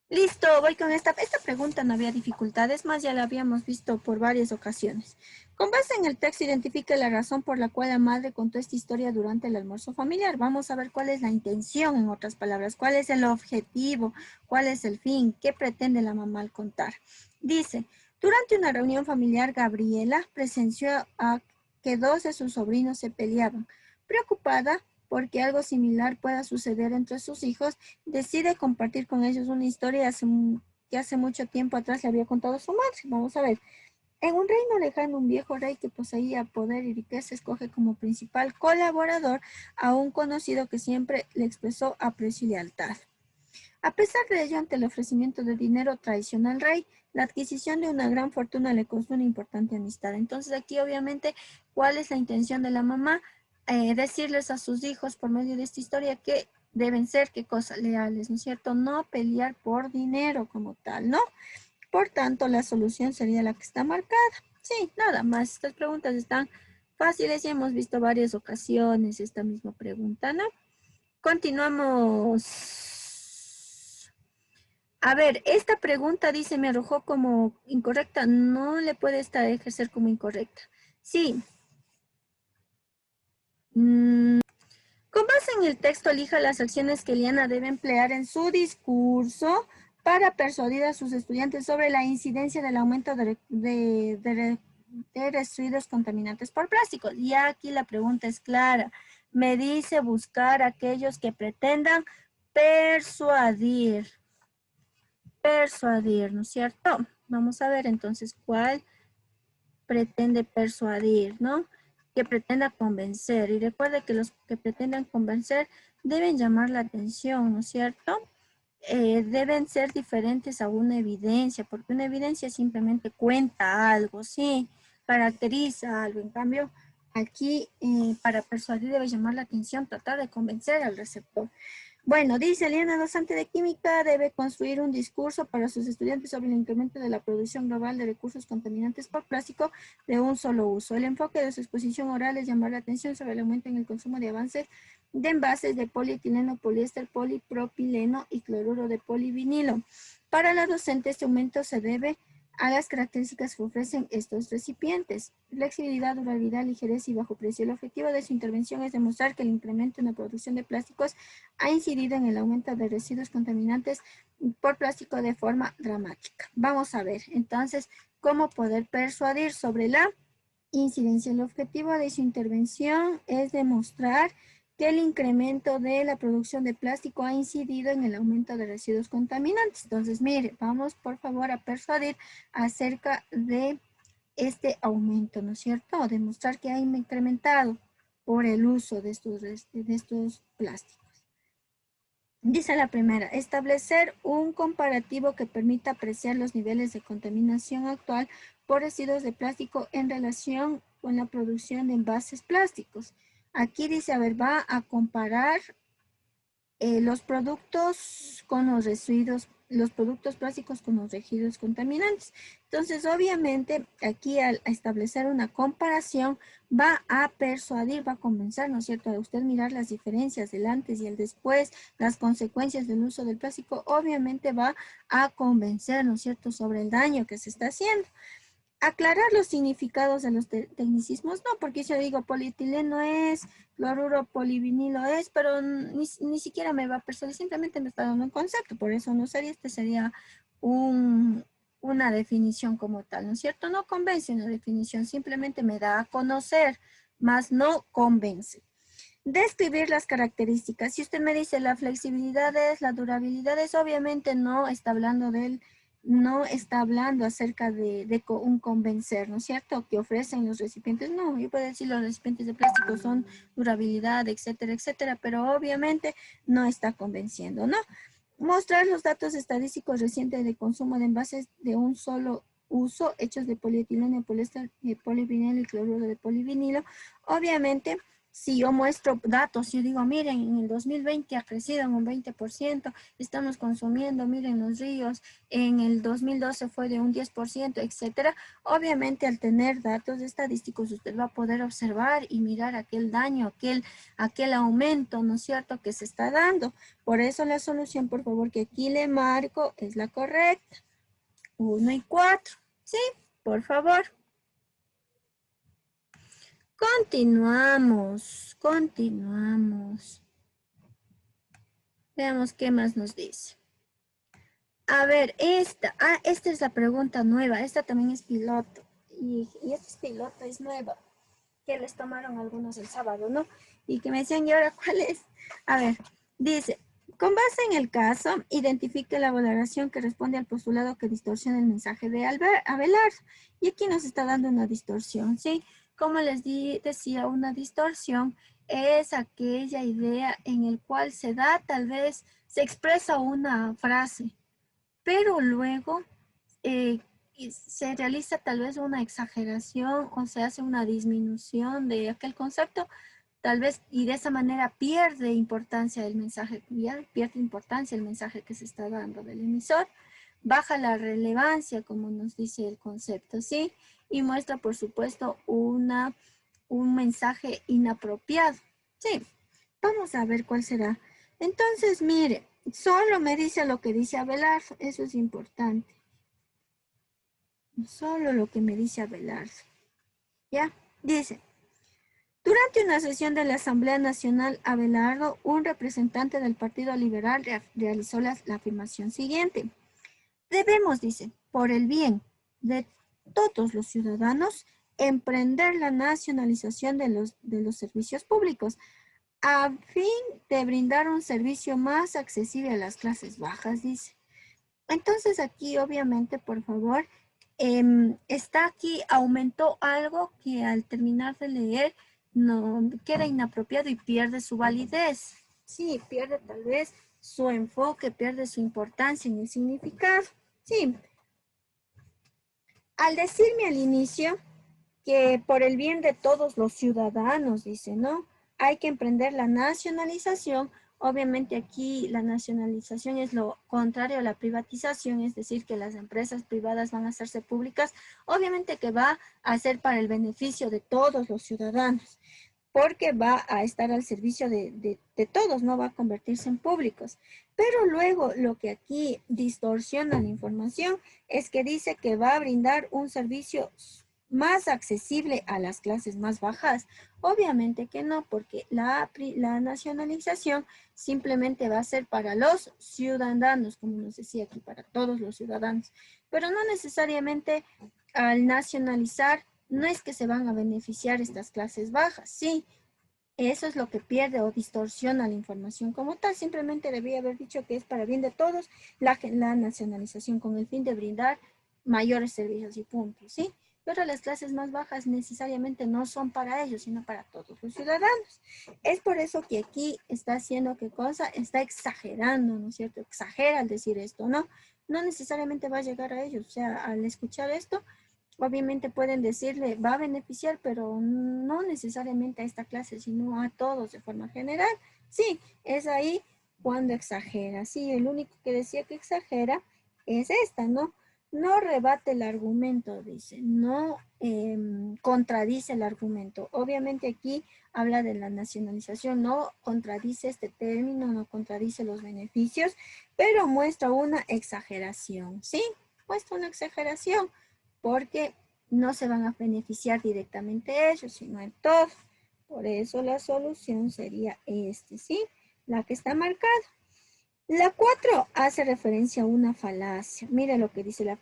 Listo, voy con esta pregunta, no había dificultades, más ya la habíamos visto por varias ocasiones. Con base en el texto, identifique la razón por la cual la madre contó esta historia durante el almuerzo familiar. Vamos a ver cuál es la intención, en otras palabras, cuál es el objetivo, cuál es el fin, qué pretende la mamá al contar. Dice, Durante una reunión familiar, Gabriela presenció a que dos de sus sobrinos se peleaban. Preocupada porque algo similar pueda suceder entre sus hijos, decide compartir con ellos una historia que hace mucho tiempo atrás le había contado su madre. Vamos a ver. En un reino lejano, un viejo rey que poseía poder y riqueza escoge como principal colaborador a un conocido que siempre le expresó aprecio y lealtad. A pesar de ello, ante el ofrecimiento de dinero traiciona al rey. La adquisición de una gran fortuna le costó una importante amistad. Entonces aquí obviamente, ¿cuál es la intención de la mamá? Decirles a sus hijos por medio de esta historia que deben ser, ¿qué cosa? Leales, ¿no es cierto? No pelear por dinero como tal, ¿no? Por tanto, la solución sería la que está marcada. Sí, nada más. Estas preguntas están fáciles y hemos visto varias ocasiones esta misma pregunta, ¿no? Continuamos. A ver, esta pregunta dice, me arrojó como incorrecta. No le puede ejercer como incorrecta. Sí. Con base en el texto, elija las acciones que Eliana debe emplear en su discurso para persuadir a sus estudiantes sobre la incidencia del aumento de residuos contaminantes por plásticos. Y aquí la pregunta es clara. Me dice buscar aquellos que pretendan persuadir, ¿no es cierto? Vamos a ver entonces cuál pretende persuadir, ¿no? Que pretenda convencer. Y recuerde que los que pretendan convencer deben llamar la atención, ¿no es cierto? Deben ser diferentes a una evidencia, porque una evidencia simplemente cuenta algo, sí, caracteriza algo. En cambio, aquí para persuadir debe llamar la atención, tratar de convencer al receptor. Bueno, dice Eliana, docente de química, debe construir un discurso para sus estudiantes sobre el incremento de la producción global de recursos contaminantes por plástico de un solo uso. El enfoque de su exposición oral es llamar la atención sobre el aumento en el consumo de avances de envases de polietileno, poliéster, polipropileno y cloruro de polivinilo. Para la docente, este aumento se debe a las características que ofrecen estos recipientes: flexibilidad, durabilidad, ligereza y bajo precio. El objetivo de su intervención es demostrar que el incremento en la producción de plásticos ha incidido en el aumento de residuos contaminantes por plástico de forma dramática. Vamos a ver, entonces, cómo poder persuadir sobre la incidencia. El objetivo de su intervención es demostrar que el incremento de la producción de plástico ha incidido en el aumento de residuos contaminantes. Entonces, mire, vamos por favor a persuadir acerca de este aumento, ¿no es cierto? Demostrar que ha incrementado por el uso de estos plásticos. Dice la primera, establecer un comparativo que permita apreciar los niveles de contaminación actual por residuos de plástico en relación con la producción de envases plásticos. Aquí dice, a ver, va a comparar los productos con los productos plásticos con los residuos contaminantes. Entonces, obviamente, aquí al establecer una comparación, va a persuadir, va a convencer, ¿no es cierto?, a usted mirar las diferencias del antes y el después, las consecuencias del uso del plástico, obviamente va a convencer, ¿no es cierto?, sobre el daño que se está haciendo. Aclarar los significados de los tecnicismos, no, porque si yo digo polietileno es, cloruro polivinilo es, pero ni siquiera me va a persuadir, simplemente me está dando un concepto, por eso no sería, sería una definición como tal, ¿no es cierto? No convence una definición, simplemente me da a conocer, más no convence. Describir las características. Si usted me dice la flexibilidad es, la durabilidad es, obviamente no está hablando no está hablando acerca de un convencer, ¿no es cierto? Que ofrecen los recipientes. No, yo puedo decir los recipientes de plástico son durabilidad, etcétera, etcétera, pero obviamente no está convenciendo, ¿no? Mostrar los datos estadísticos recientes de consumo de envases de un solo uso, hechos de polietileno, poliéster, polivinilo y cloruro de polivinilo. Obviamente, si yo muestro datos, yo digo, miren, en el 2020 ha crecido en un 20%, estamos consumiendo, miren los ríos, en el 2012 fue de un 10%, etcétera. Obviamente, al tener datos estadísticos, usted va a poder observar y mirar aquel daño, aquel aumento, ¿no es cierto?, que se está dando. Por eso la solución, por favor, que aquí le marco es la correcta. 1 y 4, ¿sí? Por favor. Continuamos. Veamos qué más nos dice. A ver, esta es la pregunta nueva. Esta también es piloto. Y esta es piloto, es nueva. Que les tomaron algunos el sábado, ¿no? Y que me decían, ¿y ahora cuál es? A ver, dice, con base en el caso, identifique la valoración que responde al postulado que distorsiona el mensaje de Abelardo. Y aquí nos está dando una distorsión, ¿sí? Como les decía, una distorsión es aquella idea en el cual se da, tal vez, se expresa una frase, pero luego y se realiza tal vez una exageración o se hace una disminución de aquel concepto, tal vez, y de esa manera pierde importancia el mensaje, ya pierde importancia el mensaje que se está dando del emisor, baja la relevancia, como nos dice el concepto, ¿sí? Y muestra, por supuesto, un mensaje inapropiado, ¿sí? Vamos a ver cuál será. Entonces, mire, solo me dice lo que dice Abelardo, eso es importante. Solo lo que me dice Abelardo. ¿Ya? Dice, durante una sesión de la Asamblea Nacional, Abelardo, un representante del Partido Liberal, realizó la afirmación siguiente. Debemos, dice, por el bien de todos los ciudadanos, emprender la nacionalización de los servicios públicos a fin de brindar un servicio más accesible a las clases bajas, dice. Entonces aquí, obviamente, por favor, está aquí, aumentó algo que al terminar de leer no queda inapropiado y pierde su validez. Sí, pierde tal vez su enfoque, pierde su importancia en el significado. Sí, al decirme al inicio que por el bien de todos los ciudadanos, dice, ¿no? Hay que emprender la nacionalización. Obviamente aquí la nacionalización es lo contrario a la privatización, es decir, que las empresas privadas van a hacerse públicas. Obviamente que va a ser para el beneficio de todos los ciudadanos, porque va a estar al servicio de todos, no va a convertirse en públicos. Pero luego lo que aquí distorsiona la información es que dice que va a brindar un servicio más accesible a las clases más bajas. Obviamente que no, porque la nacionalización simplemente va a ser para los ciudadanos, como nos decía aquí, para todos los ciudadanos. Pero no necesariamente al nacionalizar, no es que se van a beneficiar estas clases bajas, sí. Eso es lo que pierde o distorsiona la información como tal. Simplemente debía haber dicho que es para bien de todos la nacionalización con el fin de brindar mayores servicios y puntos, ¿sí? Pero las clases más bajas necesariamente no son para ellos, sino para todos los ciudadanos. Es por eso que aquí está haciendo qué cosa, está exagerando, ¿no es cierto? Exagera al decir esto, ¿no? No necesariamente va a llegar a ellos. O sea, al escuchar esto, obviamente pueden decirle, va a beneficiar, pero no necesariamente a esta clase, sino a todos de forma general. Sí, es ahí cuando exagera. Sí, el único que decía que exagera es esta, ¿no? No rebate el argumento, dice, no contradice el argumento. Obviamente aquí habla de la nacionalización, no contradice este término, no contradice los beneficios, pero muestra una exageración, ¿sí? Muestra una exageración porque no se van a beneficiar directamente ellos, sino en todos. Por eso la solución sería ¿sí? La que está marcada. La 4 hace referencia a una falacia. Mira lo que dice,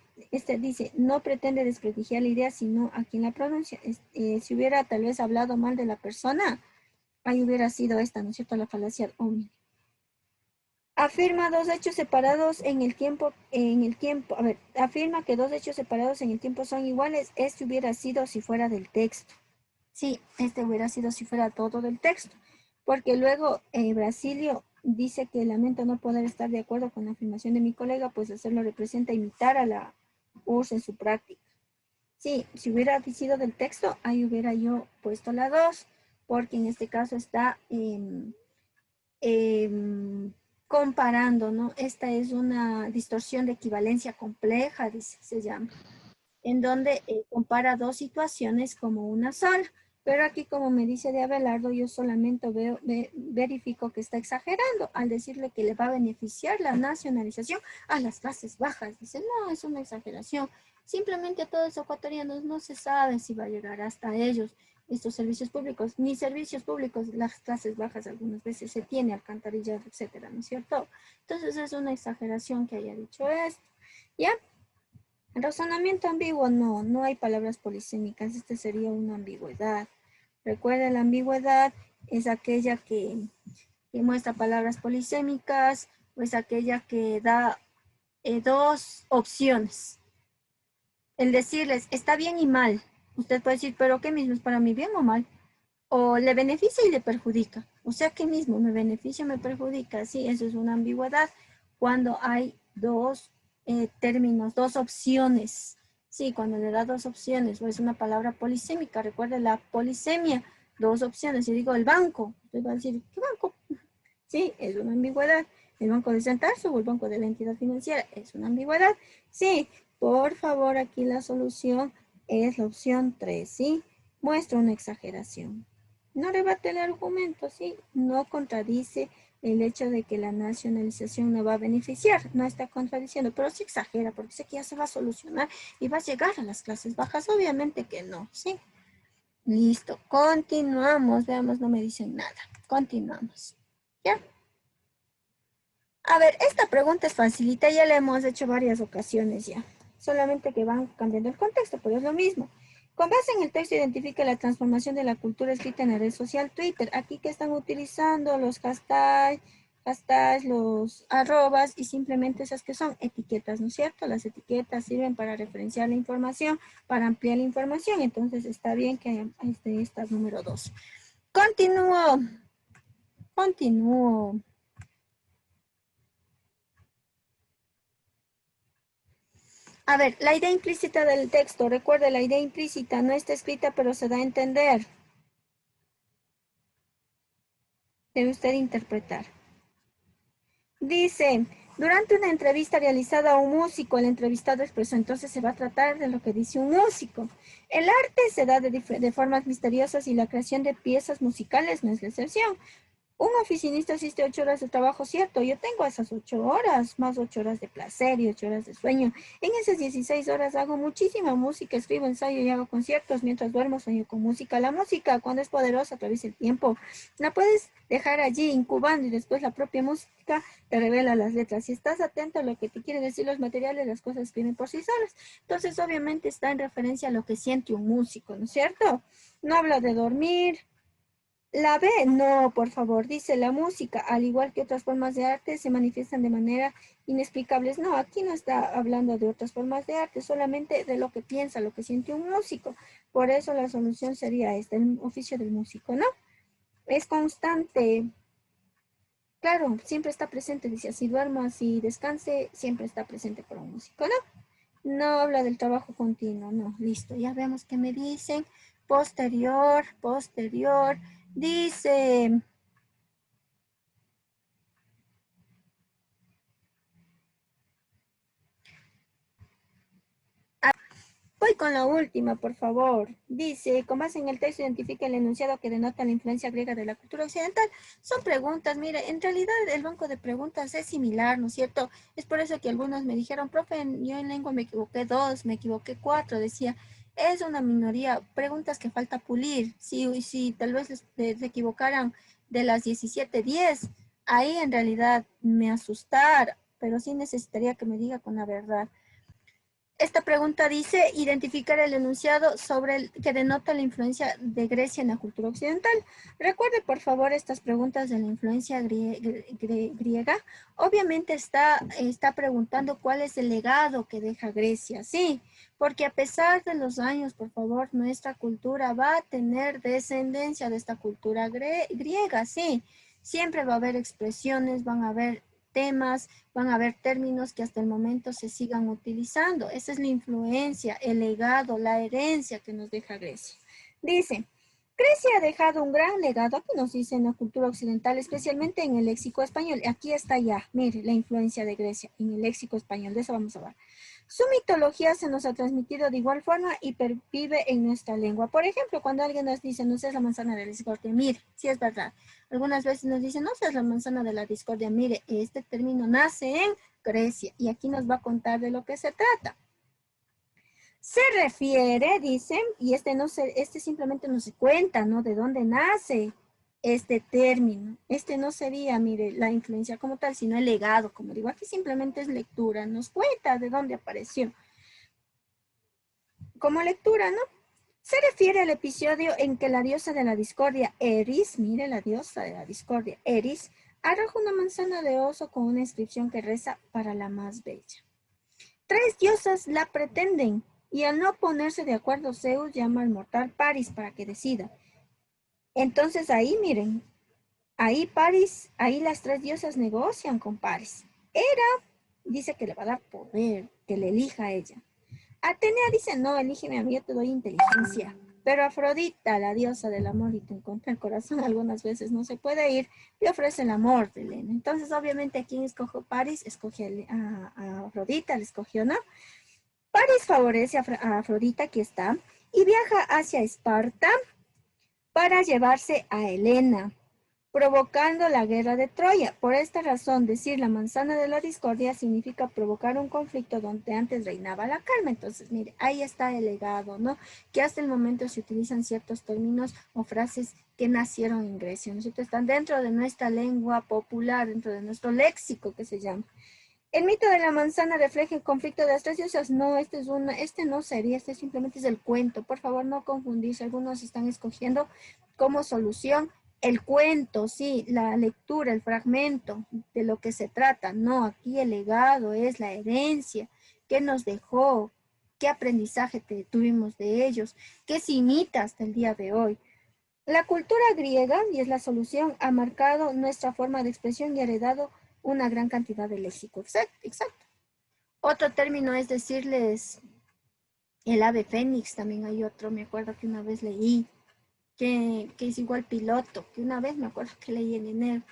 dice, no pretende desprestigiar la idea, sino a quien la pronuncia. Si hubiera tal vez hablado mal de la persona, ahí hubiera sido esta, ¿no es cierto? La falacia omni. Afirma dos hechos separados a ver, afirma que dos hechos separados en el tiempo son iguales. Este hubiera sido si fuera del texto. Sí, este hubiera sido si fuera todo del texto. Porque luego Brasilio dice que lamento no poder estar de acuerdo con la afirmación de mi colega, pues hacerlo representa imitar a la URSS en su práctica. Sí, si hubiera sido del texto, ahí hubiera yo puesto la 2, porque en este caso está comparando, ¿no? Esta es una distorsión de equivalencia compleja, dice, se llama, en donde compara dos situaciones como una sola. Pero aquí, como me dice de Abelardo, yo solamente verifico que está exagerando al decirle que le va a beneficiar la nacionalización a las clases bajas. Dice, no, es una exageración. Simplemente a todos los ecuatorianos no se sabe si va a llegar hasta ellos. estos servicios públicos, ni servicios públicos, las clases bajas algunas veces se tiene alcantarillado, etcétera, ¿no es cierto? Entonces es una exageración que haya dicho esto, ¿ya? Razonamiento ambiguo, no, no hay palabras polisémicas, este sería una ambigüedad. Recuerda, la ambigüedad es aquella que muestra palabras polisémicas, o es aquella que da dos opciones. El decirles, está bien y mal. Usted puede decir, pero ¿qué mismo es para mí, bien o mal? O le beneficia y le perjudica. O sea, ¿qué mismo? ¿Me beneficia o me perjudica? Sí, eso es una ambigüedad. Cuando hay dos términos, dos opciones. Sí, cuando le da dos opciones, o es una palabra polisémica. Recuerde la polisemia, dos opciones. Si digo el banco, usted va a decir, ¿qué banco? Sí, es una ambigüedad. El banco de centarse o el banco de la entidad financiera es una ambigüedad. Sí, por favor, aquí la solución es la opción 3, ¿sí? Muestra una exageración. No rebate el argumento, ¿sí? No contradice el hecho de que la nacionalización no va a beneficiar, no está contradiciendo, pero sí exagera, porque sé que ya se va a solucionar y va a llegar a las clases bajas. Obviamente que no, ¿sí? Listo, continuamos. Veamos, no me dicen nada. Continuamos. ¿Ya? A ver, esta pregunta es facilita, ya la hemos hecho varias ocasiones ya. Solamente que van cambiando el contexto, pero es lo mismo. Con base en el texto, identifica la transformación de la cultura escrita en la red social Twitter. Aquí que están utilizando los hashtags, los arrobas y simplemente esas que son etiquetas, ¿no es cierto? Las etiquetas sirven para referenciar la información, para ampliar la información. Entonces está bien que esta número 2. Continúo. A ver, la idea implícita del texto. Recuerde, la idea implícita no está escrita, pero se da a entender. Debe usted interpretar. Dice, durante una entrevista realizada a un músico, el entrevistado expresó, entonces se va a tratar de lo que dice un músico. El arte se da de formas misteriosas y la creación de piezas musicales no es la excepción. Un oficinista asiste 8 horas de trabajo, cierto. Yo tengo esas 8 horas, más 8 horas de placer y 8 horas de sueño. En esas 16 horas hago muchísima música, escribo, ensayo y hago conciertos. Mientras duermo, sueño con música. La música, cuando es poderosa, atraviesa el tiempo. La puedes dejar allí incubando y después la propia música te revela las letras. Si estás atento a lo que te quieren decir los materiales, las cosas escriben por sí solas. Entonces, obviamente, está en referencia a lo que siente un músico, ¿no es cierto? No habla de dormir. La B, no, por favor, dice la música, al igual que otras formas de arte, se manifiestan de manera inexplicables. No, aquí no está hablando de otras formas de arte, solamente de lo que piensa, lo que siente un músico. Por eso la solución sería esta, el oficio del músico, ¿no? Es constante. Claro, siempre está presente, dice, así duerma, así descanse, siempre está presente para un músico, ¿no? No habla del trabajo continuo, no, listo, ya vemos qué me dicen. Posterior, dice, voy con la última, por favor. Dice, con base en el texto, identifica el enunciado que denota la influencia griega de la cultura occidental. Son preguntas, mire, en realidad el banco de preguntas es similar, ¿no es cierto? Es por eso que algunos me dijeron, profe, yo en lengua me equivoqué 2, me equivoqué 4, decía, es una minoría, preguntas que falta pulir. Si tal vez se equivocaran de las 17, 10, ahí en realidad me asustar, pero sí necesitaría que me diga con la verdad. Esta pregunta dice, identificar el enunciado sobre el que denota la influencia de Grecia en la cultura occidental. Recuerde, por favor, estas preguntas de la influencia griega. Obviamente está preguntando cuál es el legado que deja Grecia, sí, porque a pesar de los años, por favor, nuestra cultura va a tener descendencia de esta cultura griega, sí. Siempre va a haber expresiones, van a haber temas, van a haber términos que hasta el momento se sigan utilizando. Esa es la influencia, el legado, la herencia que nos deja Grecia. Dice, Grecia ha dejado un gran legado, aquí nos dice en la cultura occidental, especialmente en el léxico español. Aquí está ya, mire, la influencia de Grecia en el léxico español, de eso vamos a hablar. Su mitología se nos ha transmitido de igual forma y pervive en nuestra lengua. Por ejemplo, cuando alguien nos dice, no seas la manzana de la discordia, mire, sí es verdad. Algunas veces nos dicen, no seas la manzana de la discordia, mire, este término nace en Grecia y aquí nos va a contar de lo que se trata. Se refiere, dicen, y este simplemente no se cuenta, ¿no? De dónde nace este término. Este no sería, mire, la influencia como tal, sino el legado, como digo, aquí simplemente es lectura, nos cuenta de dónde apareció. Como lectura, ¿no? Se refiere al episodio en que la diosa de la discordia, Eris, mire, la diosa de la discordia, Eris, arroja una manzana de oso con una inscripción que reza para la más bella. 3 diosas la pretenden y al no ponerse de acuerdo Zeus llama al mortal Paris para que decida. Entonces ahí miren, ahí las 3 diosas negocian con Paris. Hera dice que le va a dar poder, que le elija a ella. Atenea dice, no, elígeme a mí, yo te doy inteligencia. Pero Afrodita, la diosa del amor y te encuentra el corazón, algunas veces no se puede ir, le ofrece el amor de Helena. Entonces, obviamente, ¿a quién escogió Paris? Escoge a Afrodita, le escogió, ¿no? Paris favorece a Afrodita, aquí está, y viaja hacia Esparta para llevarse a Helena, provocando la guerra de Troya. Por esta razón, decir la manzana de la discordia significa provocar un conflicto donde antes reinaba la calma. Entonces, mire, ahí está el legado, ¿no? Que hasta el momento se utilizan ciertos términos o frases que nacieron en Grecia, ¿no es cierto? Están dentro de nuestra lengua popular, dentro de nuestro léxico que se llama. El mito de la manzana refleja el conflicto de las 3 diosas. No, este no sería, este simplemente es el cuento. Por favor, no confundirse. Algunos están escogiendo como solución el cuento, sí, la lectura, el fragmento de lo que se trata. No, aquí el legado es la herencia que nos dejó, qué aprendizaje tuvimos de ellos, qué se imita hasta el día de hoy. La cultura griega, y es la solución, ha marcado nuestra forma de expresión y ha heredado una gran cantidad de léxico. Exacto, exacto. Otro término es decirles el ave fénix, también hay otro, me acuerdo que una vez leí, que es igual piloto, que una vez me acuerdo que leí en enero,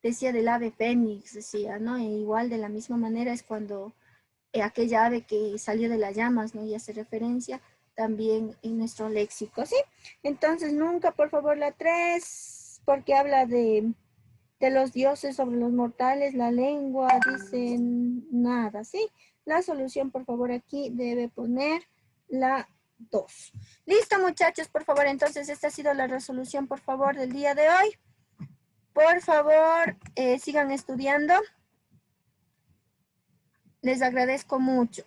decía del ave fénix, decía, ¿no? E igual de la misma manera es cuando aquella ave que salió de las llamas, ¿no? Y hace referencia también en nuestro léxico, ¿sí? Entonces, nunca, por favor, la 3, porque habla de los dioses sobre los mortales, la lengua, dicen nada, ¿sí? La solución, por favor, aquí debe poner la 2. Listo, muchachos, por favor, entonces esta ha sido la resolución, por favor, del día de hoy. Por favor, sigan estudiando. Les agradezco mucho.